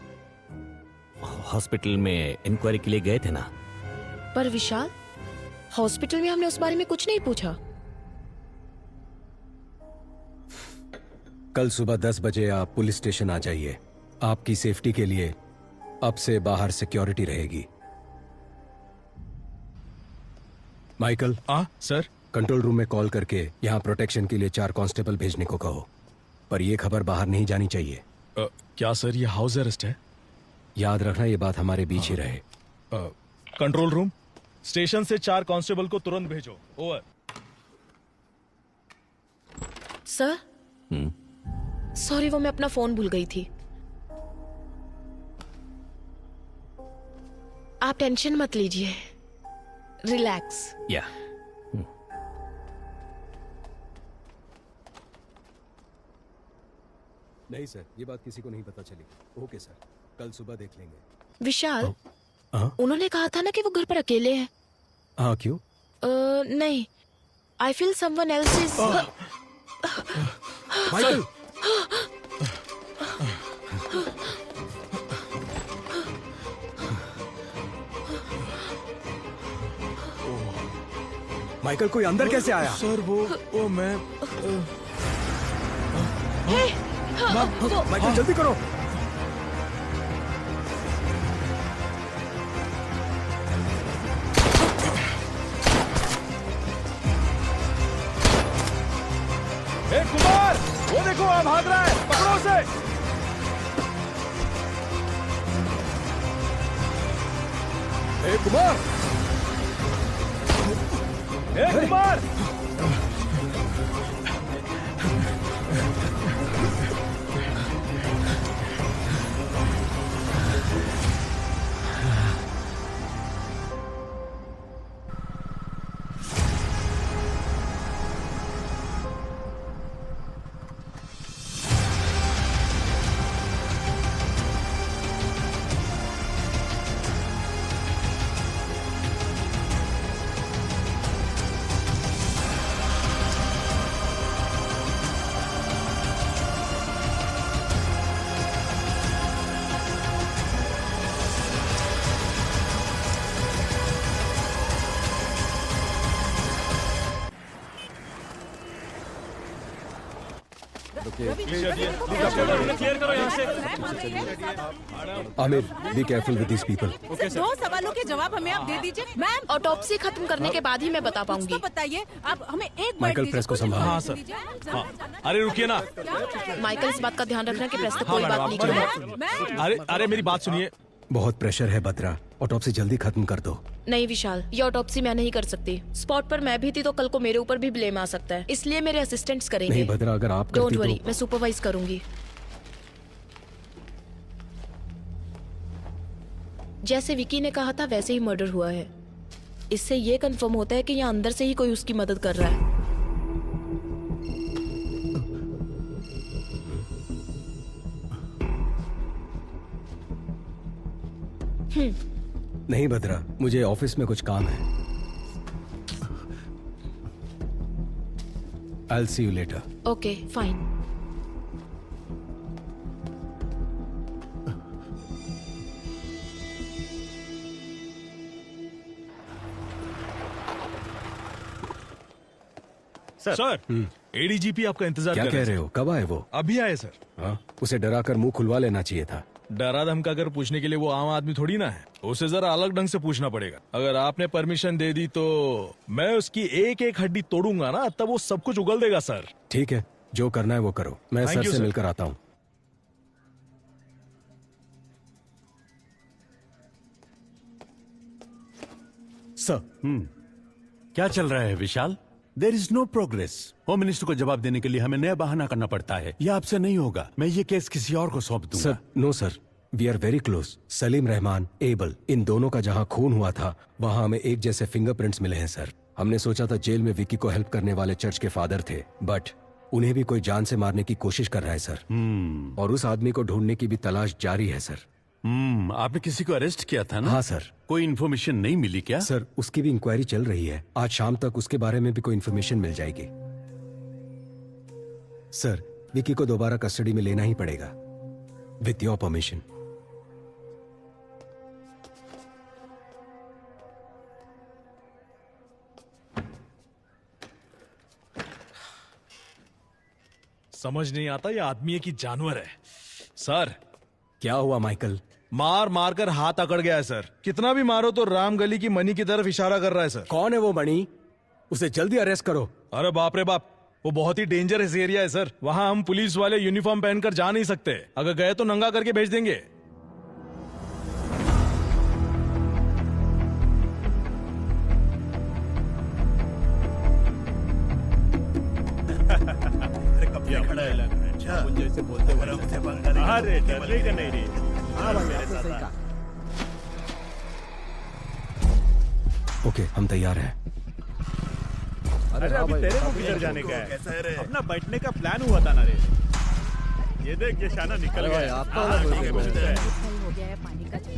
हॉस्पिटल में इंक्वायरी के लिए गए थे ना? पर विशाल, हॉस्पिटल में हमने उस बारे में कुछ नहीं पूछा। कल सुबह 10 बजे आप पुलिस स्टेशन आ जाइए। आपकी सेफ्टी के लिए अब से बाहर सिक्योरिटी रहेगी। माइकल। सर। कंट्रोल रूम में कॉल करके यहाँ प्रोटेक्शन के लिए 4 कांस्टेबल भेजने को कहो। पर यह खबर बाहर नहीं जानी चाहिए। क्या सर, ये हाउस अरेस्ट है? याद रखना, ये बात हमारे बीच ही रहे। कंट्रोल रूम, स्टेशन से 4 कांस्टेबल को तुरंत भेजो। ओवर। सर, सॉरी, वो मैं अपना फोन भूल गई थी। आप टेंशन मत लीजिए, रिलैक्स। या नहीं सर, ये बात किसी को नहीं पता चली। ओके सर, कल सुबह देख लेंगे। विशाल, उन्होंने कहा था ना कि वो घर पर अकेले हैं। हाँ, क्यों? नहीं, I feel someone else is. Michael. Michael, कोई अंदर कैसे आया? सर, वो मैं माइकल, जल्दी करो। कुमार, देखो वहाँ भाग रहा है, पकड़ो उसे। A Kumar, A Kumar, clear करो यहाँ से। Aamir, be careful with these people. दो सवालों के जवाब हमें आप दे दीजिए। मैम, ऑटोप्सी खत्म करने के बाद ही मैं बता पाऊंगी। उसको बताइए, आप हमें एक माइकल, प्रेस को संभालो। हाँ सर। हाँ। अरे रुकिए ना। माइकल, इस बात का ध्यान रखना कि प्रेस तक कोई बात नहीं करेगा। अरे अरे मेरी बात सुनिए। बहुत प्रेशर है बद्रा, ऑटोप्सी जल्दी खत्म कर दो। नहीं विशाल, ये ऑटोप्सी मैं नहीं कर सकती। स्पॉट पर मैं भी थी तो कल को मेरे ऊपर भी ब्लेम आ सकता है, इसलिए मेरे असिस्टेंट्स करेंगे। नहीं बद्रा, अगर आप डोंट करती वरी, तो... मैं सुपरवाइज करूंगी। जैसे विकी ने कहा था वैसे ही मर्डर हुआ है। इससे ये कंफर्म होता है कि यहाँ अंदर से ही कोई उसकी मदद कर रहा है। नहीं बद्रा, मुझे ऑफिस में कुछ काम है। I'll see you later. Okay fine. Sir, ADGP आपका इंतजार क्या कर कह रहे हो? कब आए वो? अभी आए सर। हाँ, उसे डरा कर मुंह खुलवा लेना चाहिए था। डरा धमका कर पूछने के लिए वो आम आदमी थोड़ी ना है, उसे जरा अलग ढंग से पूछना पड़ेगा। अगर आपने परमिशन दे दी तो मैं उसकी एक एक हड्डी तोड़ूंगा ना, तब वो सब कुछ उगल देगा सर। ठीक है, जो करना है वो करो। मैं Thank सर you, से sir. मिलकर आता हूँ। सर, क्या चल रहा है Vishal? There is no progress. Home minister को जवाब देने के लिए हमें नया बहाना करना पड़ता है। यह आपसे नहीं होगा। मैं ये केस किसी और को सौंप दूंगा। Sir, no sir, we are very close. Salim Rahman, Abel, इन दोनों का जहाँ खून हुआ था वहाँ हमें एक जैसे फिंगरप्रिंट्स मिले हैं सर। हमने सोचा था जेल में विकी को हेल्प करने वाले चर्च के फादर थे, बट उन्हें भी कोई जान से मारने की कोशिश कर रहा है सर। और उस आदमी को ढूंढने की भी तलाश जारी है सर। आपने किसी को अरेस्ट किया था ना? हाँ सर। कोई इन्फॉर्मेशन नहीं मिली क्या? सर, उसकी भी इंक्वायरी चल रही है। आज शाम तक उसके बारे में भी कोई इन्फॉर्मेशन मिल जाएगी। सर, विकी को दोबारा कस्टडी में लेना ही पड़ेगा, विथ योर परमिशन। समझ नहीं आता ये आदमी है कि जानवर है। सर, क्या हुआ माइकल? मार मार कर हाथ अकड़ गया है सर। कितना भी मारो तो राम गली की मनी की तरफ इशारा कर रहा है सर। कौन है वो मणि? उसे जल्दी अरेस्ट करो। अरे बाप रे बाप, वो बहुत ही डेंजरस एरिया है सर। वहाँ हम पुलिस वाले यूनिफॉर्म पहनकर जा नहीं सकते। अगर गए तो नंगा करके भेज देंगे। अरे कब से खड़ा है? अच्छा, जैसे बोलते हो हमसे पंगा नहीं। अरे डरने का नहीं रे। हाँ मेरे साथ। ओके, हम तैयार हैं। अरे अभी तेरे को किधर जाने का है? अपना बैठने का प्लान हुआ था ना रे। ये देख, ये शाना निकल गया।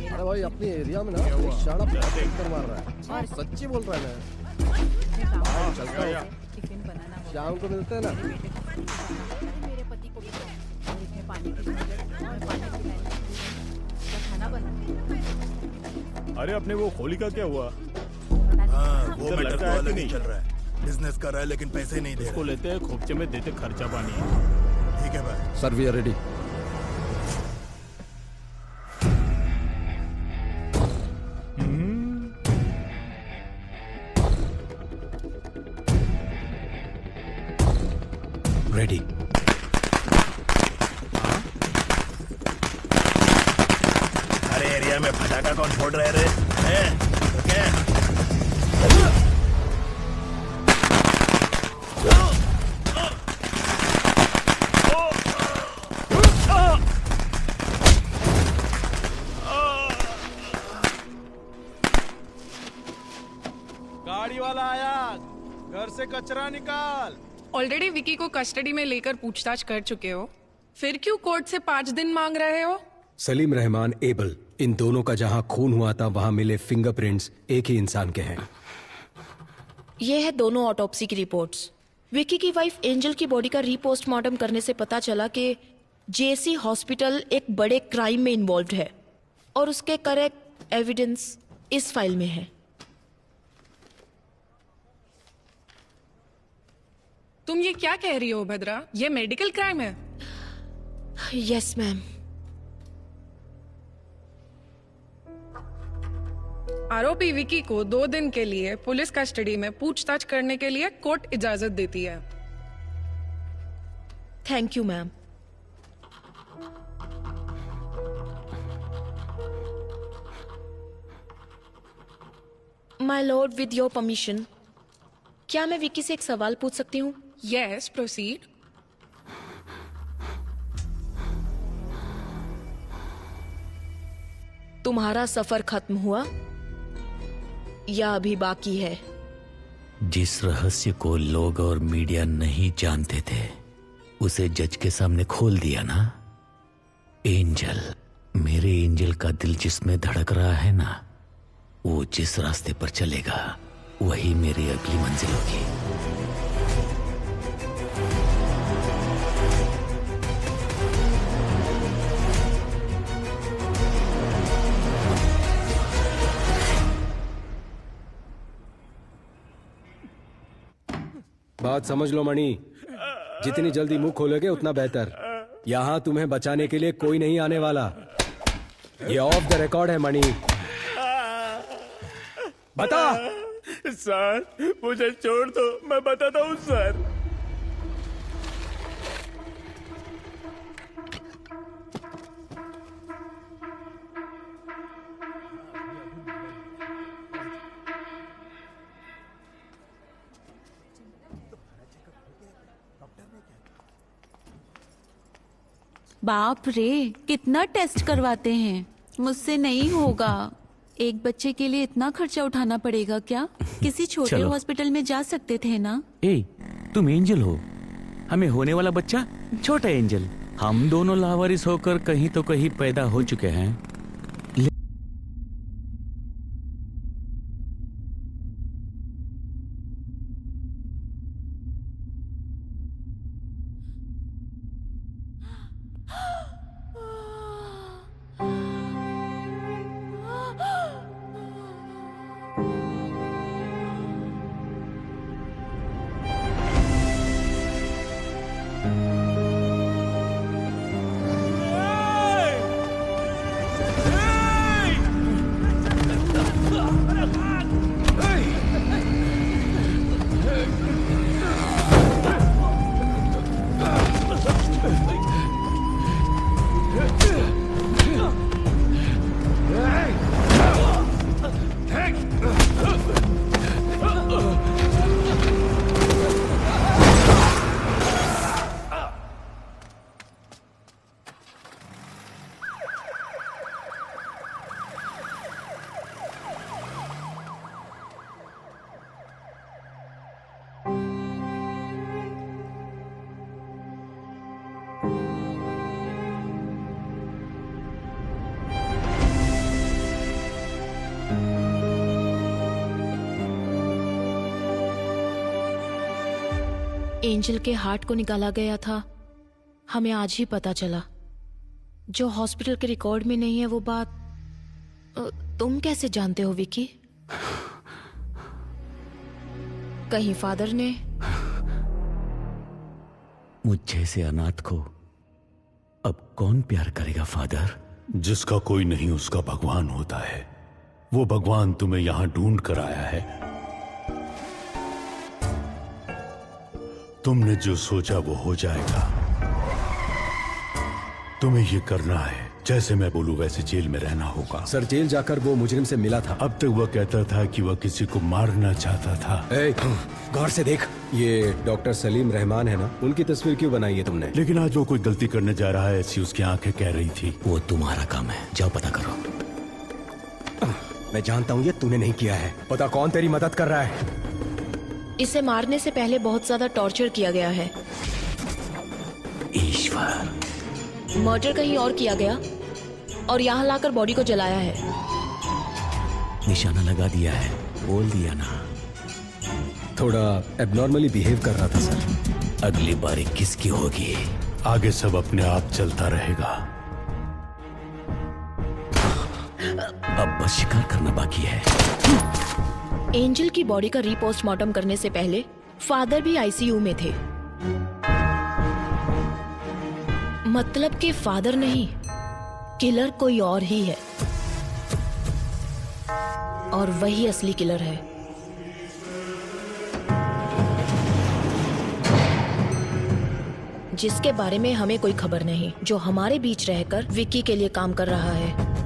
अरे भाई, अपने एरिया में ना शाना कर मार रहा है। और सच्ची बोल रहा है। मैं चलता हूँ, शाम को मिलते हैं ना। मेरे पति को भी इसमें पानी की खाना बना। अरे अपने वो होली का क्या हुआ? वो मैटर तो अलग ही चल रहा है। बिजनेस कर रहा है लेकिन पैसे नहीं दे रहा। उसको लेते हैं, खोपचे में देते खर्चा पानी। ठीक है भाई। Sir, we are ready. Ready. कमरे में फटाका कौन फोड़ रहे रे? गाड़ी वाला आया, घर से कचरा निकाल। ऑलरेडी विकी को कस्टडी में लेकर पूछताछ कर चुके हो, फिर क्यों कोर्ट से 5 दिन मांग रहे हो? सलीम रहमान, एबल, इन दोनों का जहां खून हुआ था वहां मिले फिंगरप्रिंट्स एक ही इंसान के हैं। ये है दोनों ऑटोप्सी की रिपोर्ट्स। विकी की वाइफ एंजल की बॉडी का रीपोस्टमार्टम करने से पता चला कि जेसी हॉस्पिटल एक बड़े क्राइम में इन्वॉल्व है और उसके करेक्ट एविडेंस इस फाइल में है। तुम ये क्या कह रही हो भद्रा? ये मेडिकल क्राइम है। Yes ma'am. आरोपी विकी को 2 दिन के लिए पुलिस कस्टडी में पूछताछ करने के लिए कोर्ट इजाजत देती है। Thank you ma'am. My Lord, with your permission, क्या मैं विकी से एक सवाल पूछ सकती हूँ? Yes, proceed. तुम्हारा सफर खत्म हुआ या अभी बाकी है? जिस रहस्य को लोग और मीडिया नहीं जानते थे उसे जज के सामने खोल दिया ना। एंजल, मेरे एंजल का दिल जिसमें धड़क रहा है ना, वो जिस रास्ते पर चलेगा वही मेरी अगली मंजिल होगी। बात समझ लो मणि, जितनी जल्दी मुंह खोलोगे उतना बेहतर। यहाँ तुम्हें बचाने के लिए कोई नहीं आने वाला। ये ऑफ द रिकॉर्ड है मणि। बता। सर, मुझे छोड़ दो, मैं बताता हूँ सर। बाप रे, कितना टेस्ट करवाते हैं। मुझसे नहीं होगा। एक बच्चे के लिए इतना खर्चा उठाना पड़ेगा क्या? किसी छोटे चलो। हॉस्पिटल में जा सकते थे ना। ए, तुम एंजल हो, हमें होने वाला बच्चा छोटा एंजल। हम दोनों लावारिस होकर कहीं तो कहीं पैदा हो चुके हैं। एंजल के हार्ट को निकाला गया था, हमें आज ही पता चला। जो हॉस्पिटल के रिकॉर्ड में नहीं है वो बात तुम कैसे जानते हो विकी? कहीं फादर ने? मुझ जैसे अनाथ को अब कौन प्यार करेगा फादर? जिसका कोई नहीं उसका भगवान होता है। वो भगवान तुम्हें यहां ढूंढ कर आया है। तुमने जो सोचा वो हो जाएगा। तुम्हें ये करना है जैसे मैं बोलूं वैसे जेल में रहना होगा। सर जेल जाकर वो मुजरिम से मिला था। अब तक वह कहता था कि वह किसी को मारना चाहता था। गौर से देख, ये डॉक्टर सलीम रहमान है ना, उनकी तस्वीर क्यों बनाई है तुमने? लेकिन आज वो कोई गलती करने जा रहा है ऐसी उसकी आंखें कह रही थी। वो तुम्हारा काम है, जाओ पता करो। मैं जानता हूँ ये तूने नहीं किया है। पता कौन तेरी मदद कर रहा है? इसे मारने से पहले बहुत ज्यादा टॉर्चर किया गया है। ईश्वर, मर्डर कहीं और किया गया और यहाँ लाकर बॉडी को जलाया है। निशाना लगा दिया है, बोल दिया ना। थोड़ा एबनॉर्मली बिहेव कर रहा था सर। अगली बारी किसकी होगी? आगे सब अपने आप चलता रहेगा। अब बस शिकार करना बाकी है। एंजल की बॉडी का रीपोस्टमार्टम करने से पहले फादर भी आईसीयू में थे। मतलब कि फादर नहीं, किलर कोई और ही है और वही असली किलर है। जिसके बारे में हमें कोई खबर नहीं, जो हमारे बीच रहकर विक्की के लिए काम कर रहा है।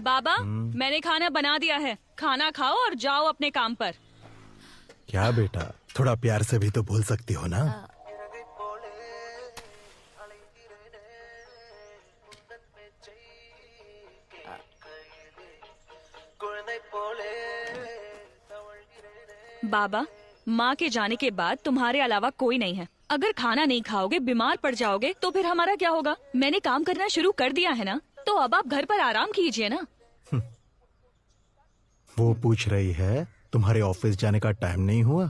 बाबा, मैंने खाना बना दिया है, खाना खाओ और जाओ अपने काम पर। क्या बेटा, थोड़ा प्यार से भी तो बोल सकती हो ना। बाबा, माँ के जाने के बाद तुम्हारे अलावा कोई नहीं है। अगर खाना नहीं खाओगे, बीमार पड़ जाओगे तो फिर हमारा क्या होगा? मैंने काम करना शुरू कर दिया है ना, तो अब आप घर पर आराम कीजिए ना। वो पूछ रही है तुम्हारे ऑफिस जाने का टाइम नहीं हुआ?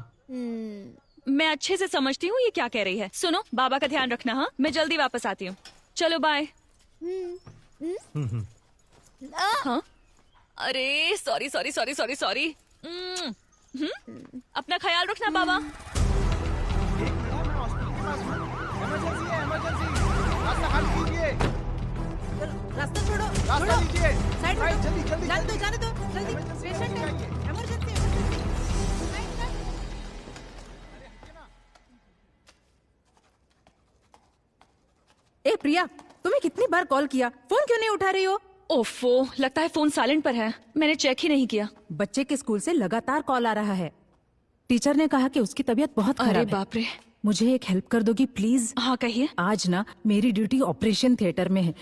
मैं अच्छे से समझती हूँ ये क्या कह रही है। सुनो, बाबा का ध्यान रखना। हाँ, मैं जल्दी वापस आती हूँ। चलो बाय। हाँ, अरे sorry sorry sorry sorry sorry. अपना ख्याल रखना बाबा। रास्ता छोड़ो, रास्ता लीजिए, साइड में जल्दी जल्दी जाने दो, जाने दो, जल्दी। पेशेंट है, इमरजेंसी। ए प्रिया, तुम्हें कितनी बार कॉल किया, फोन क्यों नहीं उठा रही हो? ओफो, लगता है फोन साइलेंट पर है, मैंने चेक ही नहीं किया। बच्चे के स्कूल से लगातार कॉल आ रहा है। टीचर ने कहा कि उसकी तबीयत बहुत खराब है। अरे बाप रे। मुझे एक हेल्प कर दोगी प्लीज? हाँ कहिए। आज ना मेरी ड्यूटी ऑपरेशन थिएटर में है,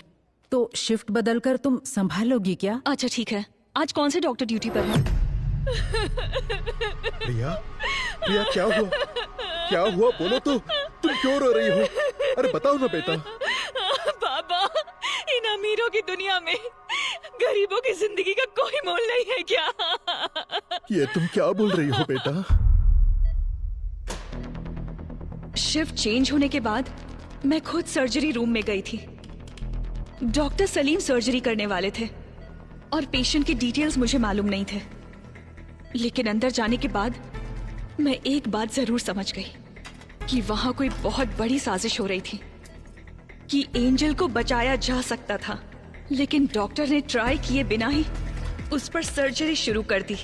तो शिफ्ट बदलकर तुम संभालोगी क्या? अच्छा ठीक है। आज कौन से डॉक्टर ड्यूटी पर है? प्रिया, प्रिया क्या हुआ? क्या हुआ बोलो तो, तुम क्यों रो रही हो? अरे बताओ ना बेटा। बाबा, इन अमीरों की दुनिया में गरीबों की जिंदगी का कोई मोल नहीं है क्या? ये तुम क्या बोल रही हो बेटा? शिफ्ट चेंज होने के बाद मैं खुद सर्जरी रूम में गई थी। डॉक्टर सलीम सर्जरी करने वाले थे और पेशेंट की डिटेल्स मुझे मालूम नहीं थे, लेकिन अंदर जाने के बाद मैं एक बात जरूर समझ गई कि वहां कोई बहुत बड़ी साजिश हो रही थी, कि एंजल को बचाया जा सकता था, लेकिन डॉक्टर ने ट्राई किए बिना ही उस पर सर्जरी शुरू कर दी।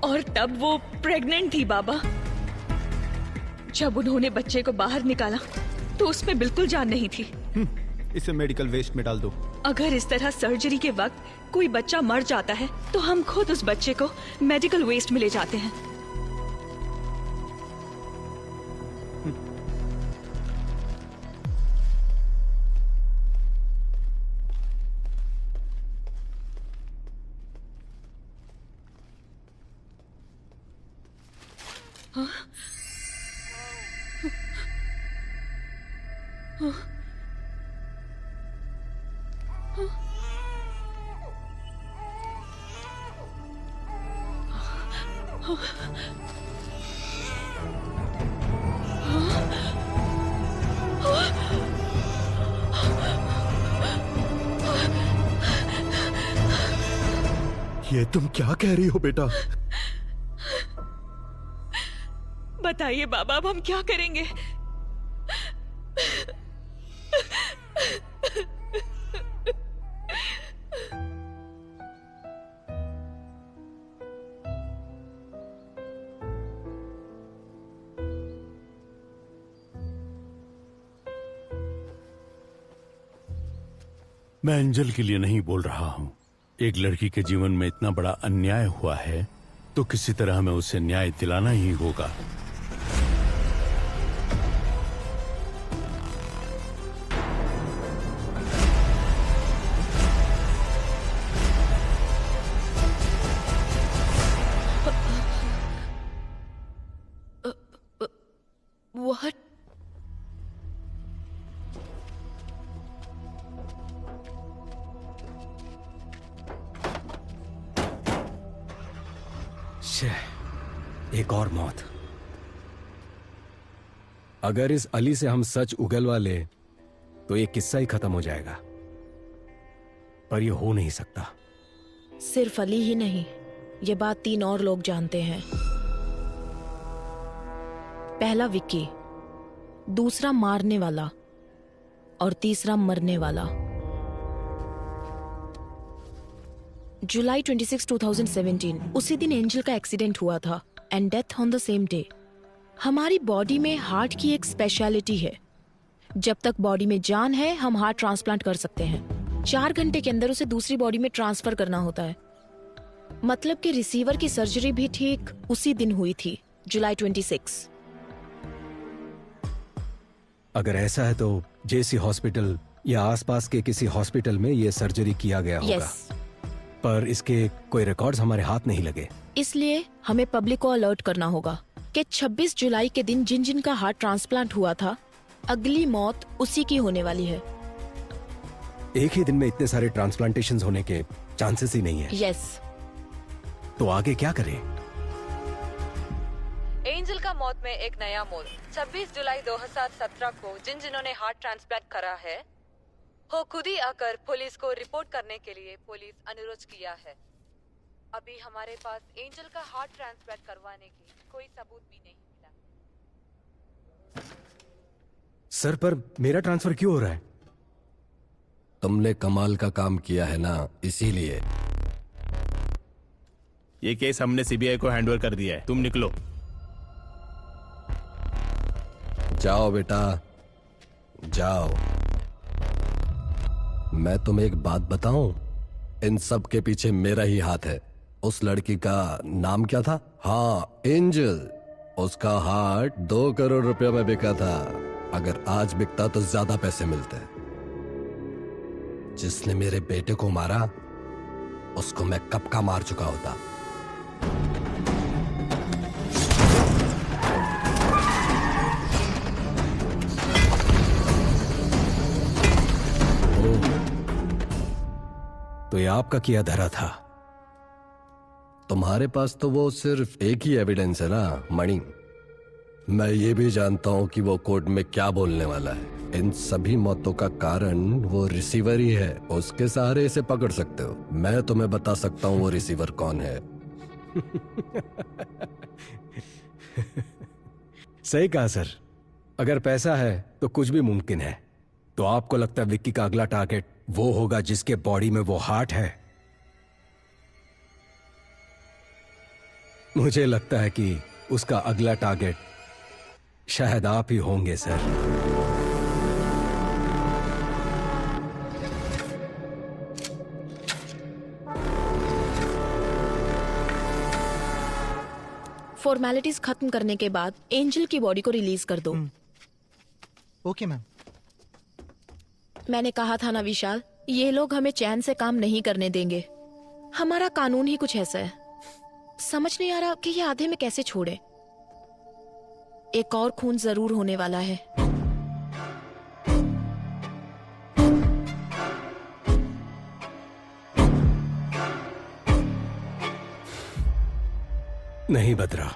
और तब वो प्रेग्नेंट थी बाबा। जब उन्होंने बच्चे को बाहर निकाला तो उसमें बिल्कुल जान नहीं थी। इसे मेडिकल वेस्ट में डाल दो। अगर इस तरह सर्जरी के वक्त कोई बच्चा मर जाता है तो हम खुद उस बच्चे को मेडिकल वेस्ट में ले जाते हैं। ये तुम क्या कह रही हो बेटा? बताइए बाबा, अब हम क्या करेंगे? मैं एंजल के लिए नहीं बोल रहा हूं। एक लड़की के जीवन में इतना बड़ा अन्याय हुआ है तो किसी तरह हमें उसे न्याय दिलाना ही होगा। What? एक और मौत। अगर इस अली से हम सच उगलवा ले तो ये किस्सा ही खत्म हो जाएगा, पर ये हो नहीं सकता। सिर्फ अली ही नहीं, ये बात 3 और लोग जानते हैं। पहला विक्की, दूसरा मारने वाला और तीसरा मरने वाला। जुलाई 26, 2017 उसी दिन एंजल का एक्सीडेंट हुआ था and death on the same day. हमारी बॉडी में हार्ट की एक स्पेशलिटी है, जब तक बॉडी में जान है हम हार्ट ट्रांसप्लांट कर सकते हैं। 4 घंटे के अंदर उसे दूसरी बॉडी में ट्रांसफर करना होता है। मतलब कि रिसीवर की सर्जरी भी ठीक उसी दिन हुई थी, जुलाई 26। अगर ऐसा है तो जेसी हॉस्पिटल या आसपास के किसी हॉस्पिटल में ये सर्जरी किया गया होगा। Yes. पर इसके कोई रिकॉर्ड्स हमारे हाथ नहीं लगे। इसलिए हमें पब्लिक को अलर्ट करना होगा कि 26 जुलाई के दिन जिन जिन का हार्ट ट्रांसप्लांट हुआ था, अगली मौत उसी की होने वाली है। एक ही दिन में इतने सारे ट्रांसप्लांटेशंस होने के चांसेस ही नहीं है। यस। तो आगे क्या करें? एंजल का मौत में एक नया मोड़। 26 जुलाई 2017 को जिन जिन्होंने हार्ट ट्रांसप्लांट करा है वो खुद ही आकर पुलिस को रिपोर्ट करने के लिए पुलिस अनुरोध किया है। अभी हमारे पास एंजल का हार्ट ट्रांसप्लांट करवाने की कोई सबूत भी नहीं मिला। सर, पर मेरा ट्रांसफर क्यों हो रहा है? तुमने कमाल का काम किया है ना, इसीलिए। ये केस हमने सीबीआई को हैंडओवर कर दिया है, तुम निकलो। जाओ बेटा, जाओ। मैं तुम्हें एक बात बताऊं, इन सब के पीछे मेरा ही हाथ है। उस लड़की का नाम क्या था? हाँ, एंजल। उसका हार्ट 2 करोड़ रुपए में बिका था। अगर आज बिकता तो ज्यादा पैसे मिलते। जिसने मेरे बेटे को मारा उसको मैं कब का मार चुका होता। तो ये आपका किया धरा था। तुम्हारे पास तो वो सिर्फ एक ही एविडेंस है ना, मणि। मैं ये भी जानता हूं कि वो कोर्ट में क्या बोलने वाला है। इन सभी मौतों का कारण वो रिसीवर ही है। उसके सहारे इसे पकड़ सकते हो। मैं तुम्हें बता सकता हूं वो रिसीवर कौन है। सही कहा सर। अगर पैसा है तो कुछ भी मुमकिन है। तो आपको लगता है विक्की का अगला टारगेट वो होगा जिसके बॉडी में वो हार्ट है? मुझे लगता है कि उसका अगला टारगेट शायद आप ही होंगे सर। फॉर्मेलिटीज खत्म करने के बाद एंजल की बॉडी को रिलीज कर दो। Okay ma'am. मैंने कहा था ना विशाल, ये लोग हमें चैन से काम नहीं करने देंगे। हमारा कानून ही कुछ ऐसा है। समझ नहीं आ रहा कि ये आधे में कैसे छोड़े। एक और खून जरूर होने वाला है। नहीं बदरा,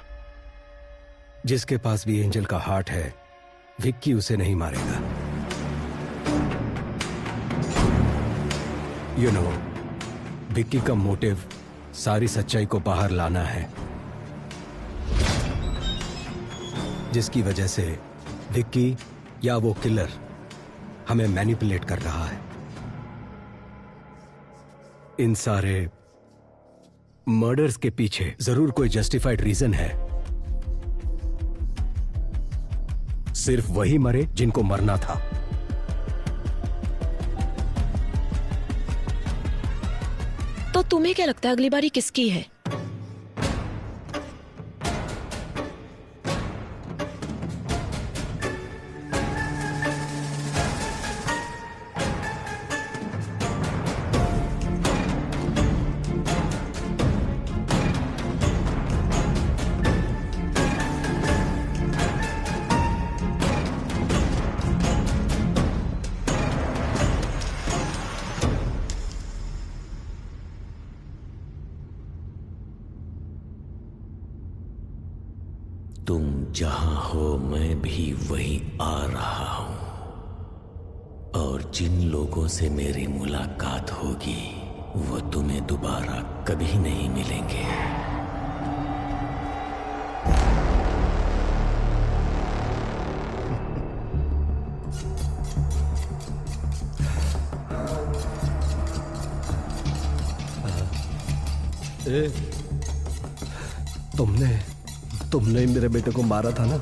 जिसके पास भी एंजल का हार्ट है विक्की उसे नहीं मारेगा। यू नो, विक्की का मोटिव सारी सच्चाई को बाहर लाना है, जिसकी वजह से विक्की या वो किलर हमें मैनिपुलेट कर रहा है। इन सारे मर्डर्स के पीछे जरूर कोई जस्टिफाइड रीजन है। सिर्फ वही मरे जिनको मरना था। तो तुम्हें क्या लगता है अगली बारी किसकी है? तुम जहां हो मैं भी वहीं आ रहा हूं, और जिन लोगों से मेरी मुलाकात होगी वो तुम्हें दोबारा कभी नहीं मिलेंगे। तुमने ही मेरे बेटे को मारा था ना?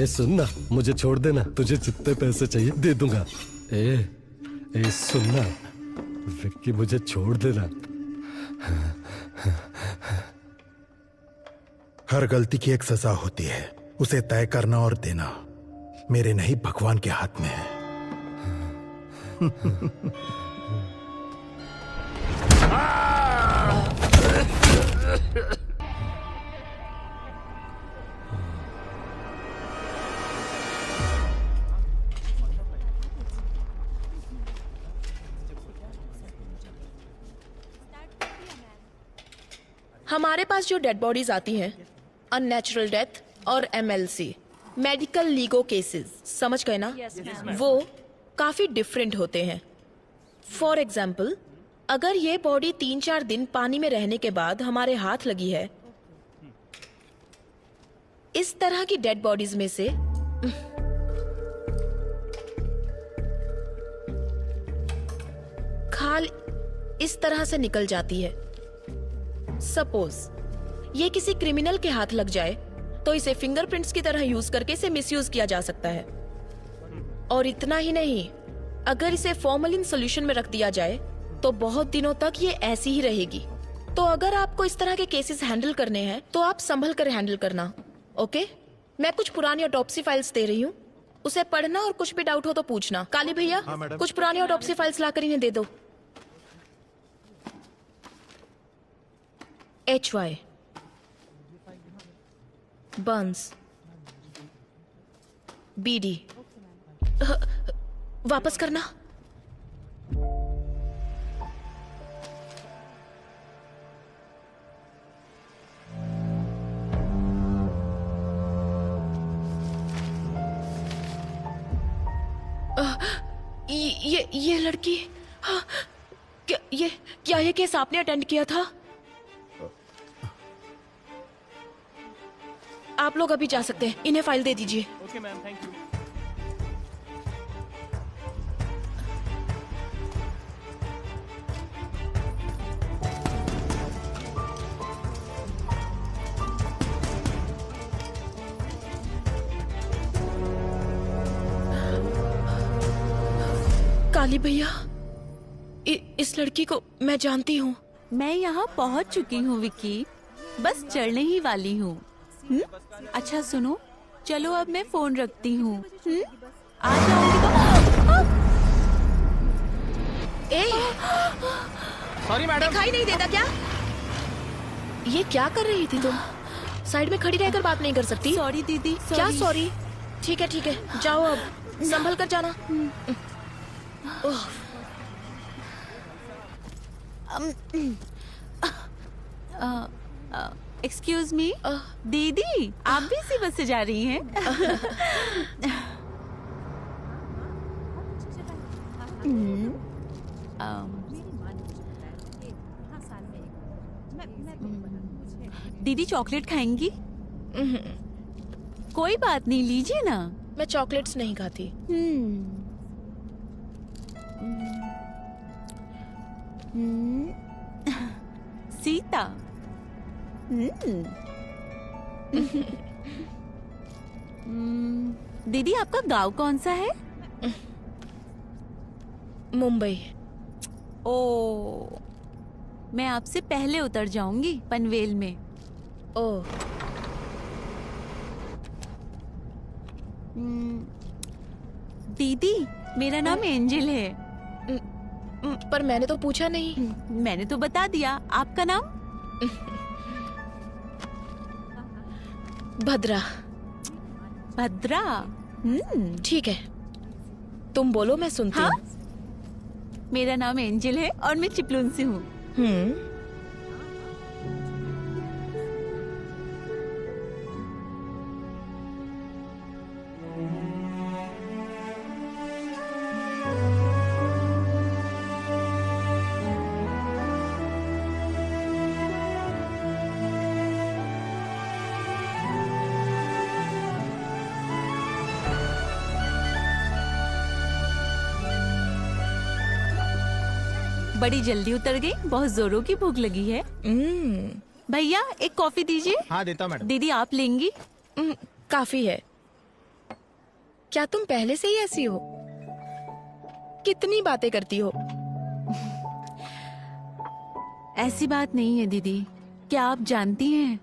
सुन ना, मुझे छोड़ देना, तुझे जितने पैसे चाहिए दे दूंगा। सुन ना विक्की, मुझे छोड़ देना। हर गलती की एक सजा होती है, उसे तय करना और देना मेरे नहीं भगवान के हाथ में है। हमारे पास जो डेड बॉडीज आती हैं, अननेचुरल डेथ और MLC, मेडिकल लीगो केसेस, समझ गए ना? वो काफी डिफरेंट होते हैं। फॉर एग्जाम्पल, अगर ये बॉडी 3-4 दिन पानी में रहने के बाद हमारे हाथ लगी है, इस तरह की डेड बॉडीज में से खाल इस तरह से निकल जाती है। सपोज ये किसी क्रिमिनल के हाथ लग जाए तो इसे फिंगरप्रिंट्स की तरह यूज करके इसे मिसयूज किया जा सकता है। और इतना ही नहीं, अगर इसे फॉर्मलिन सॉल्यूशन में रख दिया जाए तो बहुत दिनों तक ये ऐसी ही रहेगी। तो अगर आपको इस तरह के केसेस हैंडल करने हैं तो आप संभल कर हैंडल करना, ओके? मैं कुछ पुरानी ऑटोप्सी फाइल्स दे रही हूँ, उसे पढ़ना और कुछ भी डाउट हो तो पूछना। काली भैया, कुछ पुरानी ऑटोप्सी फाइल्स लाकर इन्हें दे दो। HY बंस BD वापस करना। ये लड़की, क्या ये केस आपने अटेंड किया था? आप लोग अभी जा सकते हैं, इन्हें फाइल दे दीजिए। Okay ma'am, thank you. Kali भैया, इस लड़की को मैं जानती हूँ। मैं यहाँ पहुँच चुकी हूँ विक्की, बस चढ़ने ही वाली हूँ। अच्छा सुनो, चलो अब मैं फोन रखती हूँ। आ जाओगी तो। सॉरी मैडम, दिखाई नहीं देता क्या? ये क्या कर रही थी तुम? साइड में खड़ी रहकर बात नहीं कर सकती? सॉरी दीदी। क्या सॉरी? ठीक है, जाओ अब, संभल कर जाना। एक्सक्यूज मी दीदी, आप भी इसी बस से जा रही हैं? दीदी चॉकलेट खाएंगी? कोई बात नहीं, लीजिए ना। मैं चॉकलेट्स नहीं खाती। सीता। दीदी आपका गांव कौन सा है? मुंबई। ओ, मैं आपसे पहले उतर जाऊंगी पनवेल में। ओ। दीदी मेरा नाम एंजल है। पर मैंने तो पूछा नहीं। मैंने तो बता दिया। आपका नाम? भद्रा। भद्रा। ठीक है, तुम बोलो, मैं सुनती हूँ। मेरा नाम एंजल है और मैं चिपलून से हूँ। बड़ी जल्दी उतर गई, बहुत जोरों की भूख लगी है। भैया एक कॉफी दीजिए। हाँ देता हूं मैडम। दीदी आप लेंगी? काफी है। क्या तुम पहले से ही ऐसी हो? कितनी बातें करती हो। ऐसी बात नहीं है दीदी। क्या आप जानती हैं,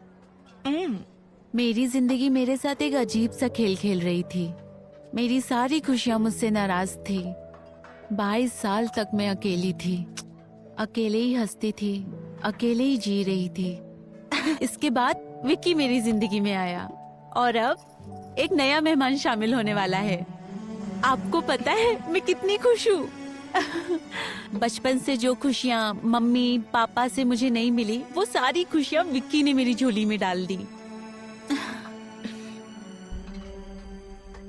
मेरी जिंदगी मेरे साथ एक अजीब सा खेल खेल रही थी। मेरी सारी खुशियां मुझसे नाराज थी। 22 साल तक मैं अकेली थी, अकेले ही हंसती थी, अकेले ही जी रही थी। इसके बाद विक्की मेरी जिंदगी में आया और अब एक नया मेहमान शामिल होने वाला है। आपको पता है मैं कितनी खुश हूँ। बचपन से जो खुशियाँ मम्मी पापा से मुझे नहीं मिली, वो सारी खुशियाँ विक्की ने मेरी झोली में डाल दी।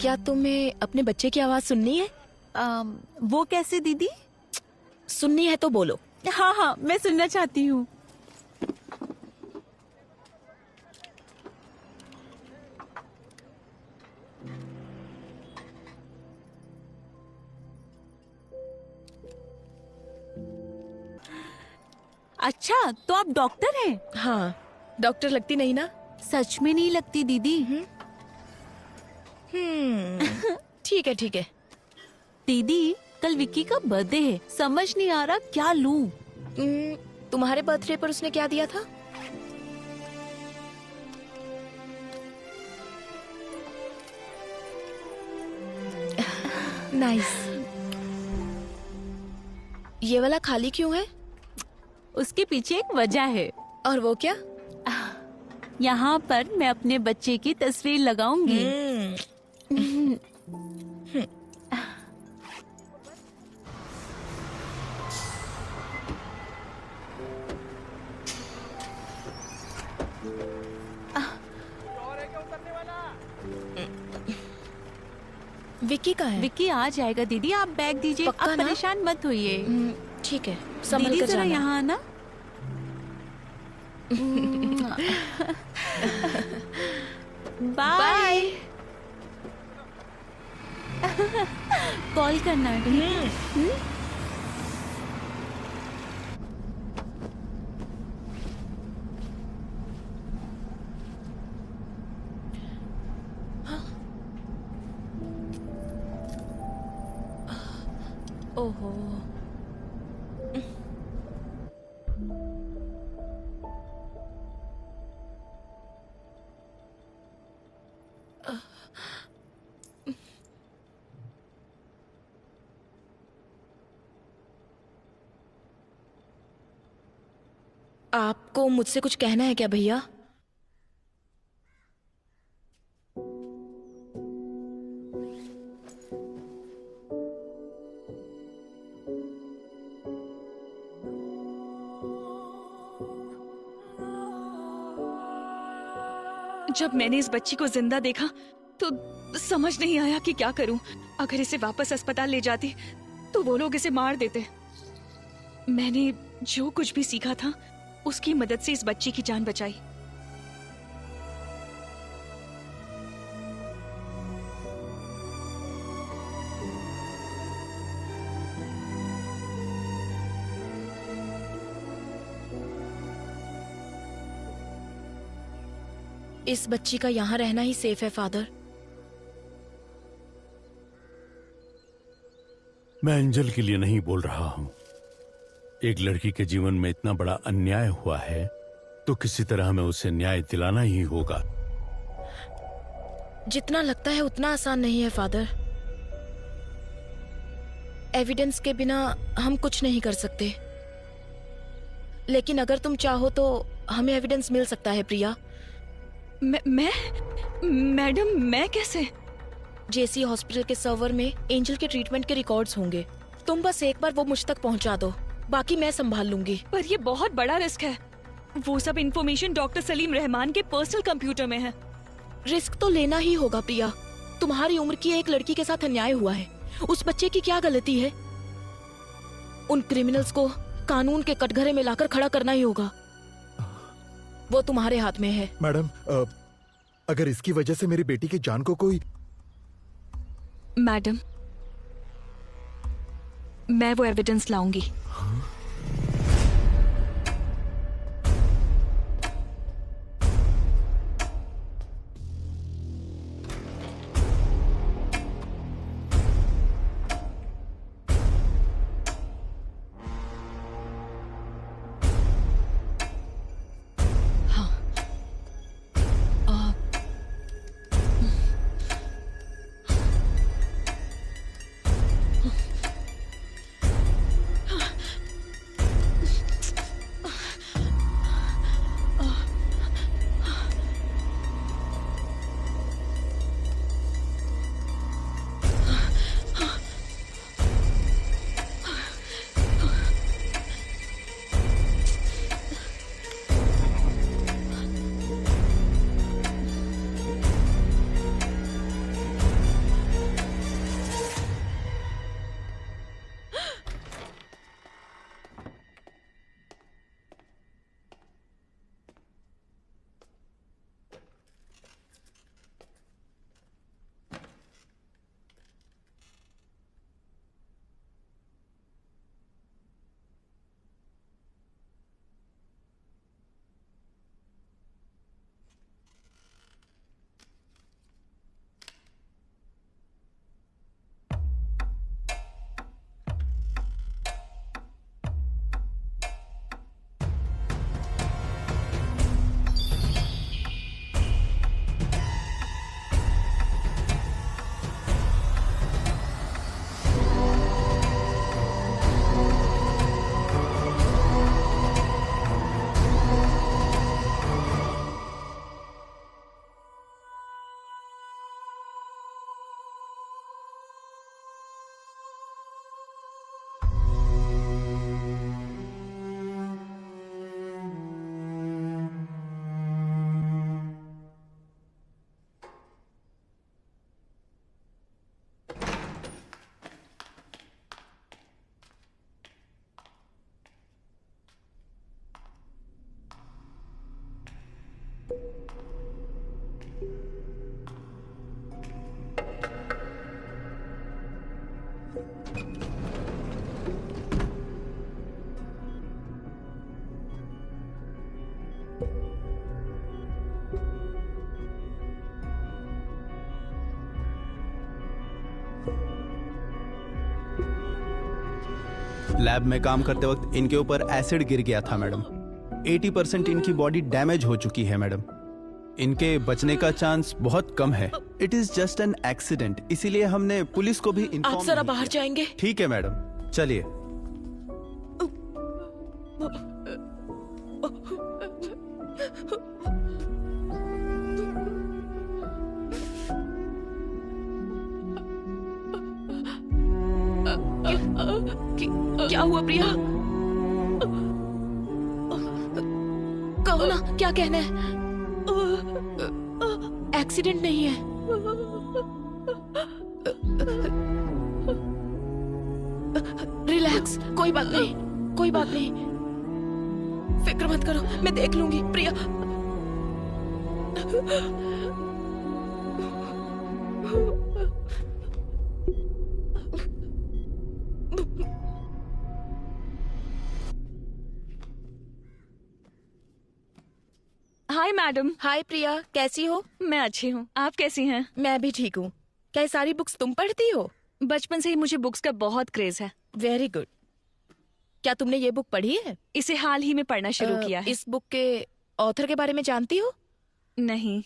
क्या तुम्हें अपने बच्चे की आवाज सुननी है? वो कैसे दीदी? सुननी है तो बोलो। हाँ हाँ, मैं सुनना चाहती हूँ। अच्छा, तो आप डॉक्टर हैं? हाँ, डॉक्टर लगती नहीं ना? सच में नहीं लगती दीदी। ठीक है ठीक है। दीदी कल विक्की का बर्थडे है, समझ नहीं आ रहा क्या लूं। तुम्हारे बर्थडे पर उसने क्या दिया था? नाइस। ये वाला खाली क्यों है? उसके पीछे एक वजह है। और वो क्या? यहाँ पर मैं अपने बच्चे की तस्वीर लगाऊंगी। विक्की कहाँ है? विक्की आ जाएगा दीदी, आप बैग दीजिए। आप परेशान मत होइए। ठीक है, संभल कर जरा यहाँ आना। बाय। कॉल करना है। ओहो। आपको मुझसे कुछ कहना है क्या भैया? जब मैंने इस बच्ची को जिंदा देखा तो समझ नहीं आया कि क्या करूं। अगर इसे वापस अस्पताल ले जाती तो वो लोग इसे मार देते। मैंने जो कुछ भी सीखा था उसकी मदद से इस बच्ची की जान बचाई। इस बच्ची का यहाँ रहना ही सेफ है फादर। मैं एंजल के लिए नहीं बोल रहा हूं। एक लड़की के जीवन में इतना बड़ा अन्याय हुआ है तो किसी तरह हमें उसे न्याय दिलाना ही होगा। जितना लगता है उतना आसान नहीं है फादर। एविडेंस के बिना हम कुछ नहीं कर सकते, लेकिन अगर तुम चाहो तो हमें एविडेंस मिल सकता है प्रिया। मैडम मैं कैसे? जेसी हॉस्पिटल के सर्वर में एंजल के ट्रीटमेंट के रिकॉर्ड्स होंगे। तुम बस एक बार वो मुझ तक पहुंचा दो, बाकी मैं संभाल लूंगी। पर ये बहुत बड़ा रिस्क है। वो सब इंफॉर्मेशन डॉक्टर सलीम रहमान के पर्सनल कंप्यूटर में है। रिस्क तो लेना ही होगा प्रिया। तुम्हारी उम्र की एक लड़की के साथ अन्याय हुआ है। उस बच्चे की क्या गलती है? उन क्रिमिनल्स को कानून के कटघरे में लाकर खड़ा करना ही होगा। वो तुम्हारे हाथ में है। मैडम, अगर इसकी वजह से मेरी बेटी की जान को कोई... मैडम, मैं वो एविडेंस लाऊंगी। लैब में काम करते वक्त इनके ऊपर एसिड गिर गया था मैडम। 80% इनकी बॉडी डैमेज हो चुकी है मैडम। इनके बचने का चांस बहुत कम है। It is just an accident, इसीलिए हमने पुलिस को भी इन्फॉर्म। आप जरा बाहर जाएंगे? ठीक है मैडम, चलिए। क्या हुआ प्रिया? कहो ना, क्या कहना है? एक्सीडेंट नहीं है। रिलैक्स, कोई बात नहीं, कोई बात नहीं। फिक्र मत करो, मैं देख लूंगी। प्रिया हाय मैडम। हाय प्रिया, कैसी हो? मैं अच्छी हूँ, आप कैसी हैं? मैं भी ठीक हूँ। क्या ये सारी बुक्स तुम पढ़ती हो? बचपन से ही मुझे बुक्स का बहुत क्रेज है। Very good. क्या तुमने ये बुक पढ़ी है? इसे हाल ही में पढ़ना शुरू किया है। इस बुक के ऑथर के बारे में जानती हो? नहीं।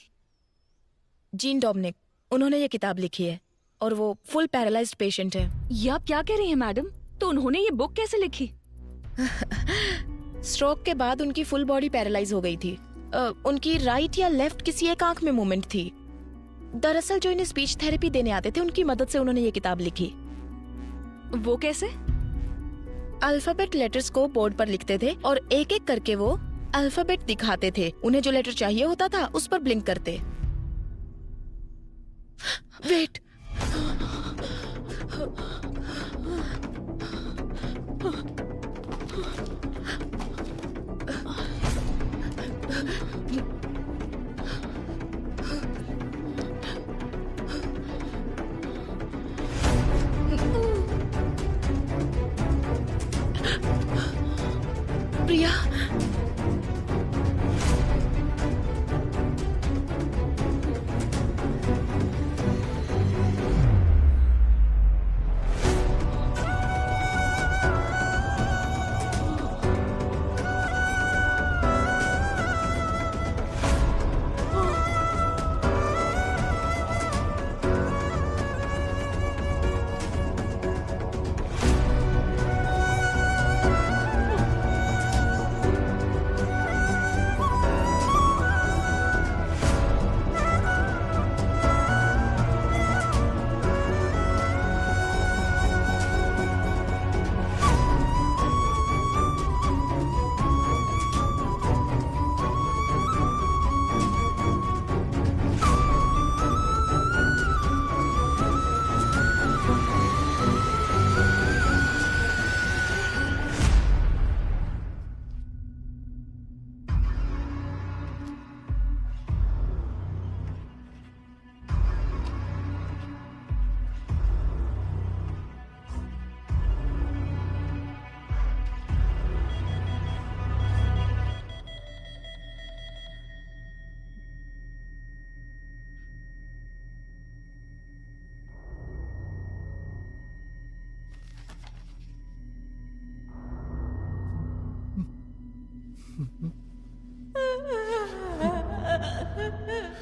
जीन डोमिनिक, उन्होंने ये किताब लिखी है और वो फुल पैरालाइज्ड पेशेंट है। ये आप क्या कह रही हैं मैडम? तो उन्होंने ये बुक कैसे लिखी? स्ट्रोक के बाद उनकी फुल बॉडी पैरालाइज हो गई थी। उनकी राइट या लेफ्ट किसी एक आंख में मूवमेंट थी। दरअसल जो इन्हें स्पीच थेरेपी देने आते थे, उनकी मदद से उन्होंने ये किताब लिखी। वो कैसे? अल्फाबेट लेटर्स को बोर्ड पर लिखते थे और एक एक करके वो अल्फाबेट दिखाते थे। उन्हें जो लेटर चाहिए होता था उस पर ब्लिंक करते। वेट, प्रिया,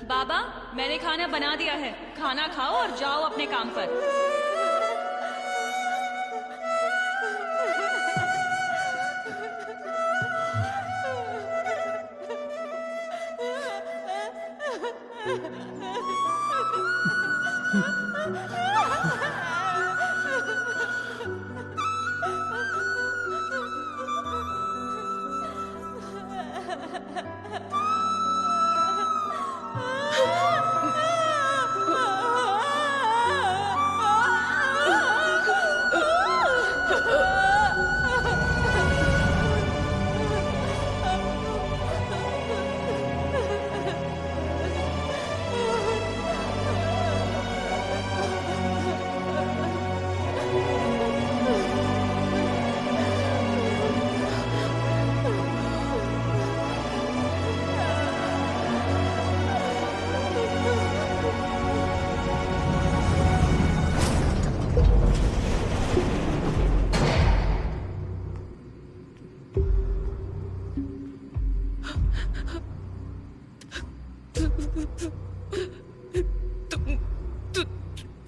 बाबा, मैंने खाना बना दिया है। खाना खाओ और जाओ अपने काम पर।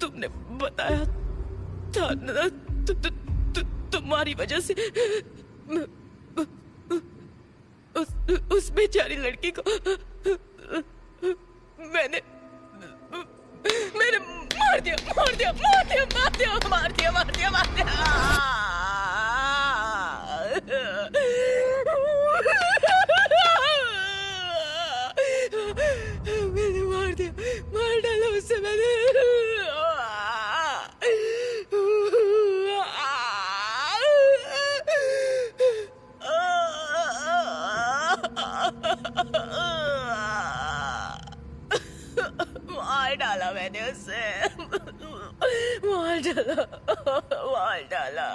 तुमने बताया था ना, तुम्हारी वजह से उस बेचारी लड़की को मैंने मार दिया। मैंने मार डाला उससे। मैंने डाला मैंने उससे, मार डाला।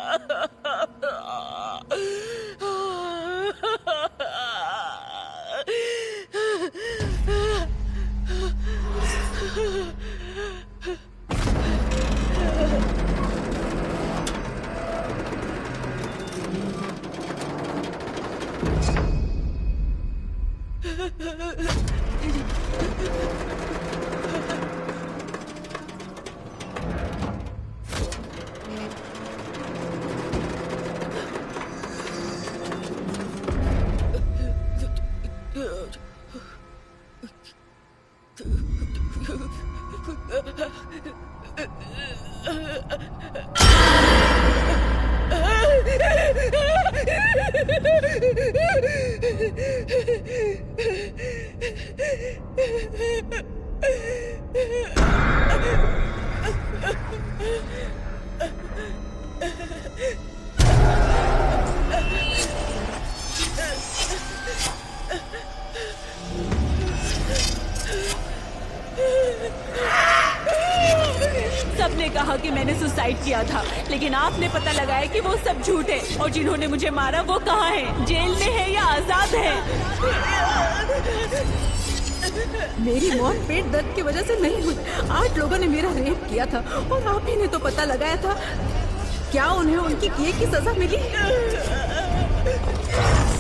सबने कहा कि मैंने सुसाइड किया था, लेकिन आपने पता लगाया कि वो सब झूठ है, और जिन्होंने मुझे मारा वो कहाँ है? जेल में है या आजाद है? मेरी मौत पेट दर्द की वजह से नहीं हुई। 8 लोगों ने मेरा रेप किया था और आप ही ने तो पता लगाया था। क्या उन्हें उनकी किए की सजा मिली?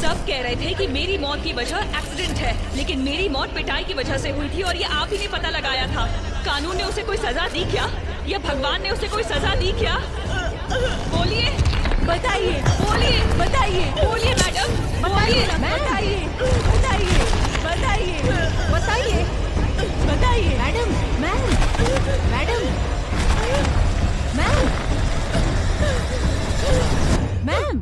सब कह रहे थे कि मेरी मौत की वजह एक्सीडेंट है, लेकिन मेरी मौत पिटाई की वजह से हुई थी और ये आप ही ने पता लगाया था। कानून ने उसे कोई सजा दी क्या, या भगवान ने उसे कोई सजा दी क्या? बोलिए, बताइए, बोलिए, बताइए, बोलिए मैडम, बताइए, बताइए, बताइए, बताइए, बताइए, बताइए, madam, ma'am, madam, ma'am, ma'am.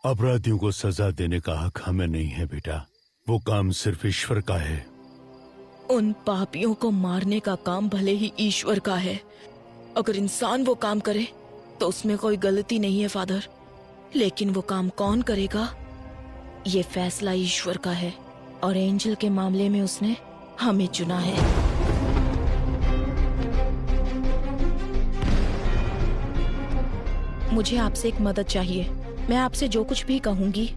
अपराधियों को सजा देने का हक हमें नहीं है बेटा, वो काम सिर्फ ईश्वर का है। उन पापियों को मारने का काम भले ही ईश्वर का है। अगर इंसान वो काम करे तो उसमें कोई गलती नहीं है फादर, लेकिन वो काम कौन करेगा ये फैसला ईश्वर का है, और एंजल के मामले में उसने हमें चुना है। मुझे आपसे एक मदद चाहिए। मैं आपसे जो कुछ भी कहूंगी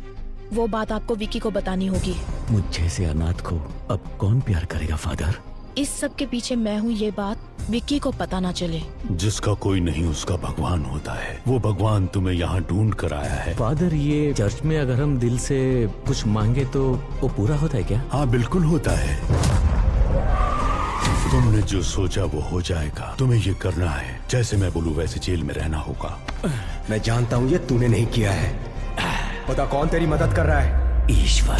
वो बात आपको विकी को बतानी होगी। मुझ जैसे अनाथ को अब कौन प्यार करेगा फादर? इस सब के पीछे मैं हूँ, ये बात विक्की को पता ना चले। जिसका कोई नहीं उसका भगवान होता है। वो भगवान तुम्हें यहाँ ढूंढ कर आया है। फादर, ये चर्च में अगर हम दिल से कुछ मांगे तो वो पूरा होता है क्या? हाँ बिल्कुल होता है। तुमने जो सोचा वो हो जाएगा। तुम्हें ये करना है, जैसे मैं बोलूँ वैसे जेल में रहना होगा। मैं जानता हूँ ये तूने नहीं किया है। पता कौन तेरी मदद कर रहा है? ईश्वर।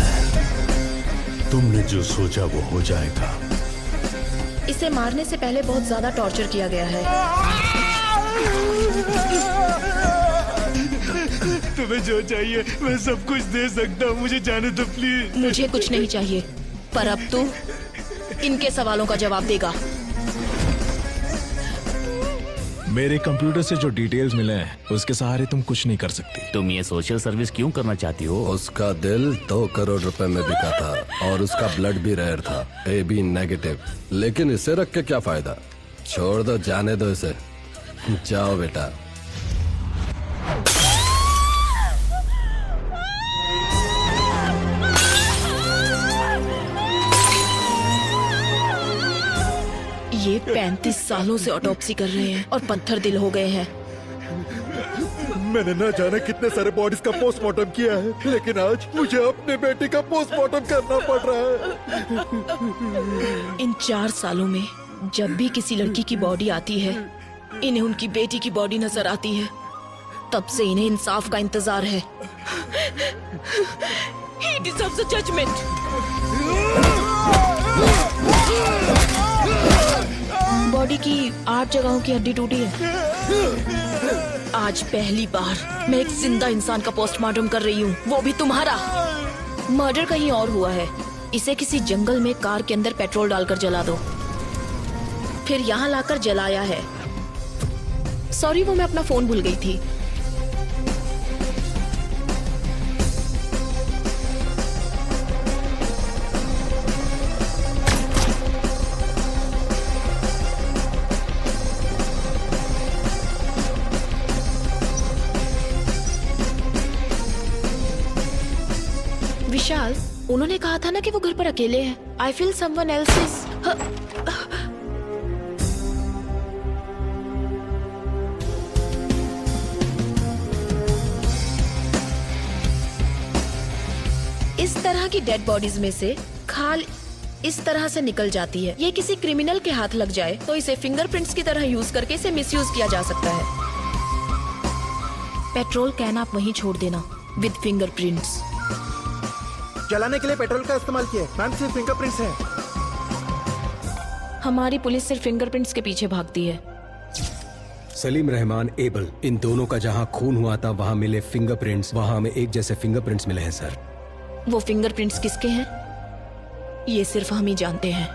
तुमने जो सोचा वो हो जाएगा। इसे मारने से पहले बहुत ज्यादा टॉर्चर किया गया है। तुम्हें जो चाहिए मैं सब कुछ दे सकता हूँ, मुझे जाने दो प्लीज। मुझे कुछ नहीं चाहिए, पर अब तू इनके सवालों का जवाब देगा। मेरे कंप्यूटर से जो डिटेल्स मिले हैं उसके सहारे तुम कुछ नहीं कर सकती। तुम ये सोशल सर्विस क्यों करना चाहती हो? उसका दिल 2 करोड़ रुपए में बिका था और उसका ब्लड भी रेयर था, AB नेगेटिव। लेकिन इसे रख के क्या फायदा? छोड़ दो, जाने दो इसे। जाओ बेटा। ये 35 सालों से ऑटोप्सी कर रहे हैं और पत्थर दिल हो गए हैं। मैंने ना जाने कितने सारे बॉडीज का पोस्टमार्टम किया है, लेकिन आज मुझे अपने बेटे का पोस्टमार्टम करना पड़ रहा है। इन 4 सालों में जब भी किसी लड़की की बॉडी आती है, इन्हें उनकी बेटी की बॉडी नजर आती है। तब से इन्हें इंसाफ का इंतजार है। He deserves a judgment. Body की 8 जगहों की हड्डी टूटी है। आज पहली बार मैं एक जिंदा इंसान का पोस्टमार्टम कर रही हूँ, वो भी तुम्हारा। मर्डर कहीं और हुआ है। इसे किसी जंगल में कार के अंदर पेट्रोल डालकर जला दो, फिर यहाँ लाकर जलाया है। सॉरी, वो मैं अपना फोन भूल गई थी। विशाल, उन्होंने कहा था ना कि वो घर पर अकेले हैं। I feel someone else is. इस तरह की डेड बॉडीज में से खाल इस तरह से निकल जाती है। ये किसी क्रिमिनल के हाथ लग जाए तो इसे फिंगरप्रिंट्स की तरह यूज करके इसे मिसयूज किया जा सकता है। पेट्रोल कैन आप वहीं छोड़ देना विद फिंगरप्रिंट्स। जलाने के लिए पेट्रोल का इस्तेमाल किया मैम, सिर्फ फिंगरप्रिंट्स हैं। हमारी पुलिस सिर्फ फिंगरप्रिंट्स के पीछे भागती है। सलीम रहमान एबल, इन दोनों का जहां खून हुआ था वहां मिले फिंगरप्रिंट्स, वहां हमें एक जैसे फिंगरप्रिंट्स मिले हैं सर। वो फिंगरप्रिंट्स किसके हैं ये सिर्फ हम ही जानते हैं।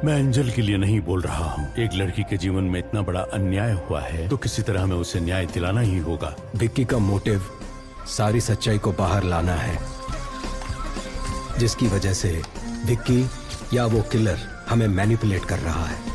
मैं एंजल के लिए नहीं बोल रहा हूँ। एक लड़की के जीवन में इतना बड़ा अन्याय हुआ है तो किसी तरह हमें उसे न्याय दिलाना ही होगा। विक्की का मोटिव सारी सच्चाई को बाहर लाना है, जिसकी वजह से विक्की या वो किलर हमें मैनिपुलेट कर रहा है।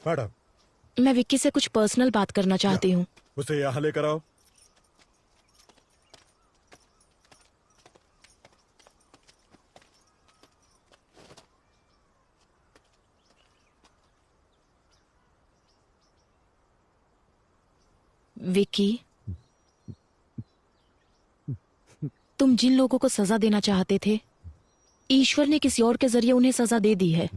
मैडम, मैं विक्की से कुछ पर्सनल बात करना चाहती हूँ। उसे यहाँ लेकर आओ। विक्की, तुम जिन लोगों को सजा देना चाहते थे, ईश्वर ने किसी और के जरिए उन्हें सजा दे दी है।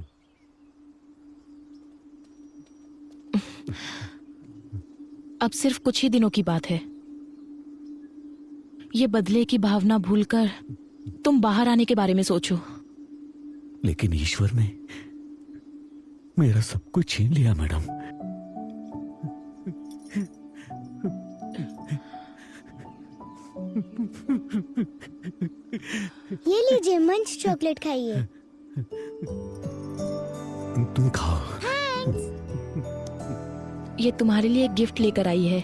अब सिर्फ कुछ ही दिनों की बात है। ये बदले की भावना भूलकर तुम बाहर आने के बारे में सोचो। लेकिन ईश्वर ने मेरा सब कुछ छीन लिया मैडम। ये लीजिए, मंच चॉकलेट खाइए। तुम खाओ। ये तुम्हारे लिए एक गिफ्ट लेकर आई है।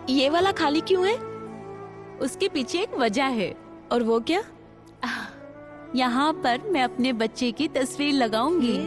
ये वाला खाली क्यों है? उसके पीछे एक वजह है। और वो क्या? यहाँ पर मैं अपने बच्चे की तस्वीर लगाऊंगी।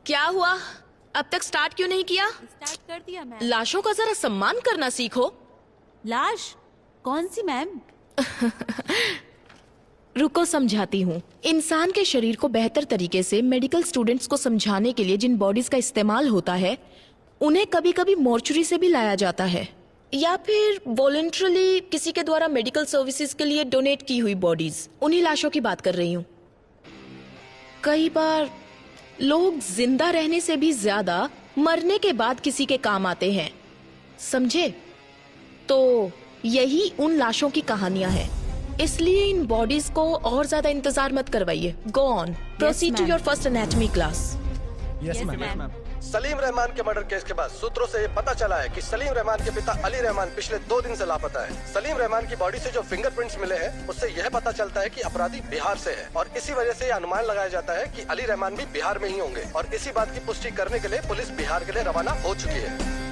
क्या हुआ? अब तक स्टार्ट क्यों नहीं किया? स्टार्ट कर दिया मैम। लाशों का जरा सम्मान करना सीखो। लाश? कौन सी मैम? रुको समझाती हूँ। इंसान के शरीर को बेहतर तरीके से मेडिकल स्टूडेंट्स को समझाने के लिए जिन बॉडीज का इस्तेमाल होता है उन्हें कभी कभी मॉर्चुरी से भी लाया जाता है, या फिर वॉलंटरली किसी के द्वारा मेडिकल सर्विसेज के लिए डोनेट की हुई बॉडीज। उन्हीं लाशों की बात कर रही हूँ। कई बार लोग जिंदा रहने से भी ज्यादा मरने के बाद किसी के काम आते हैं, समझे? तो यही उन लाशों की कहानियां हैं। इसलिए इन बॉडीज को और ज्यादा इंतजार मत करवाइए। Go on, proceed to your first anatomy class. Yes ma'am. Salim Rahman के मर्डर केस के बाद सूत्रों से ये पता चला है कि सलीम रहमान के पिता अली रहमान पिछले 2 दिन से लापता है। सलीम रहमान की बॉडी से जो फिंगरप्रिंट्स मिले हैं उससे यह पता चलता है कि अपराधी बिहार से है, और इसी वजह से यह अनुमान लगाया जाता है कि अली रहमान भी बिहार में ही होंगे। और इसी बात की पुष्टि करने के लिए पुलिस बिहार के लिए रवाना हो चुकी है।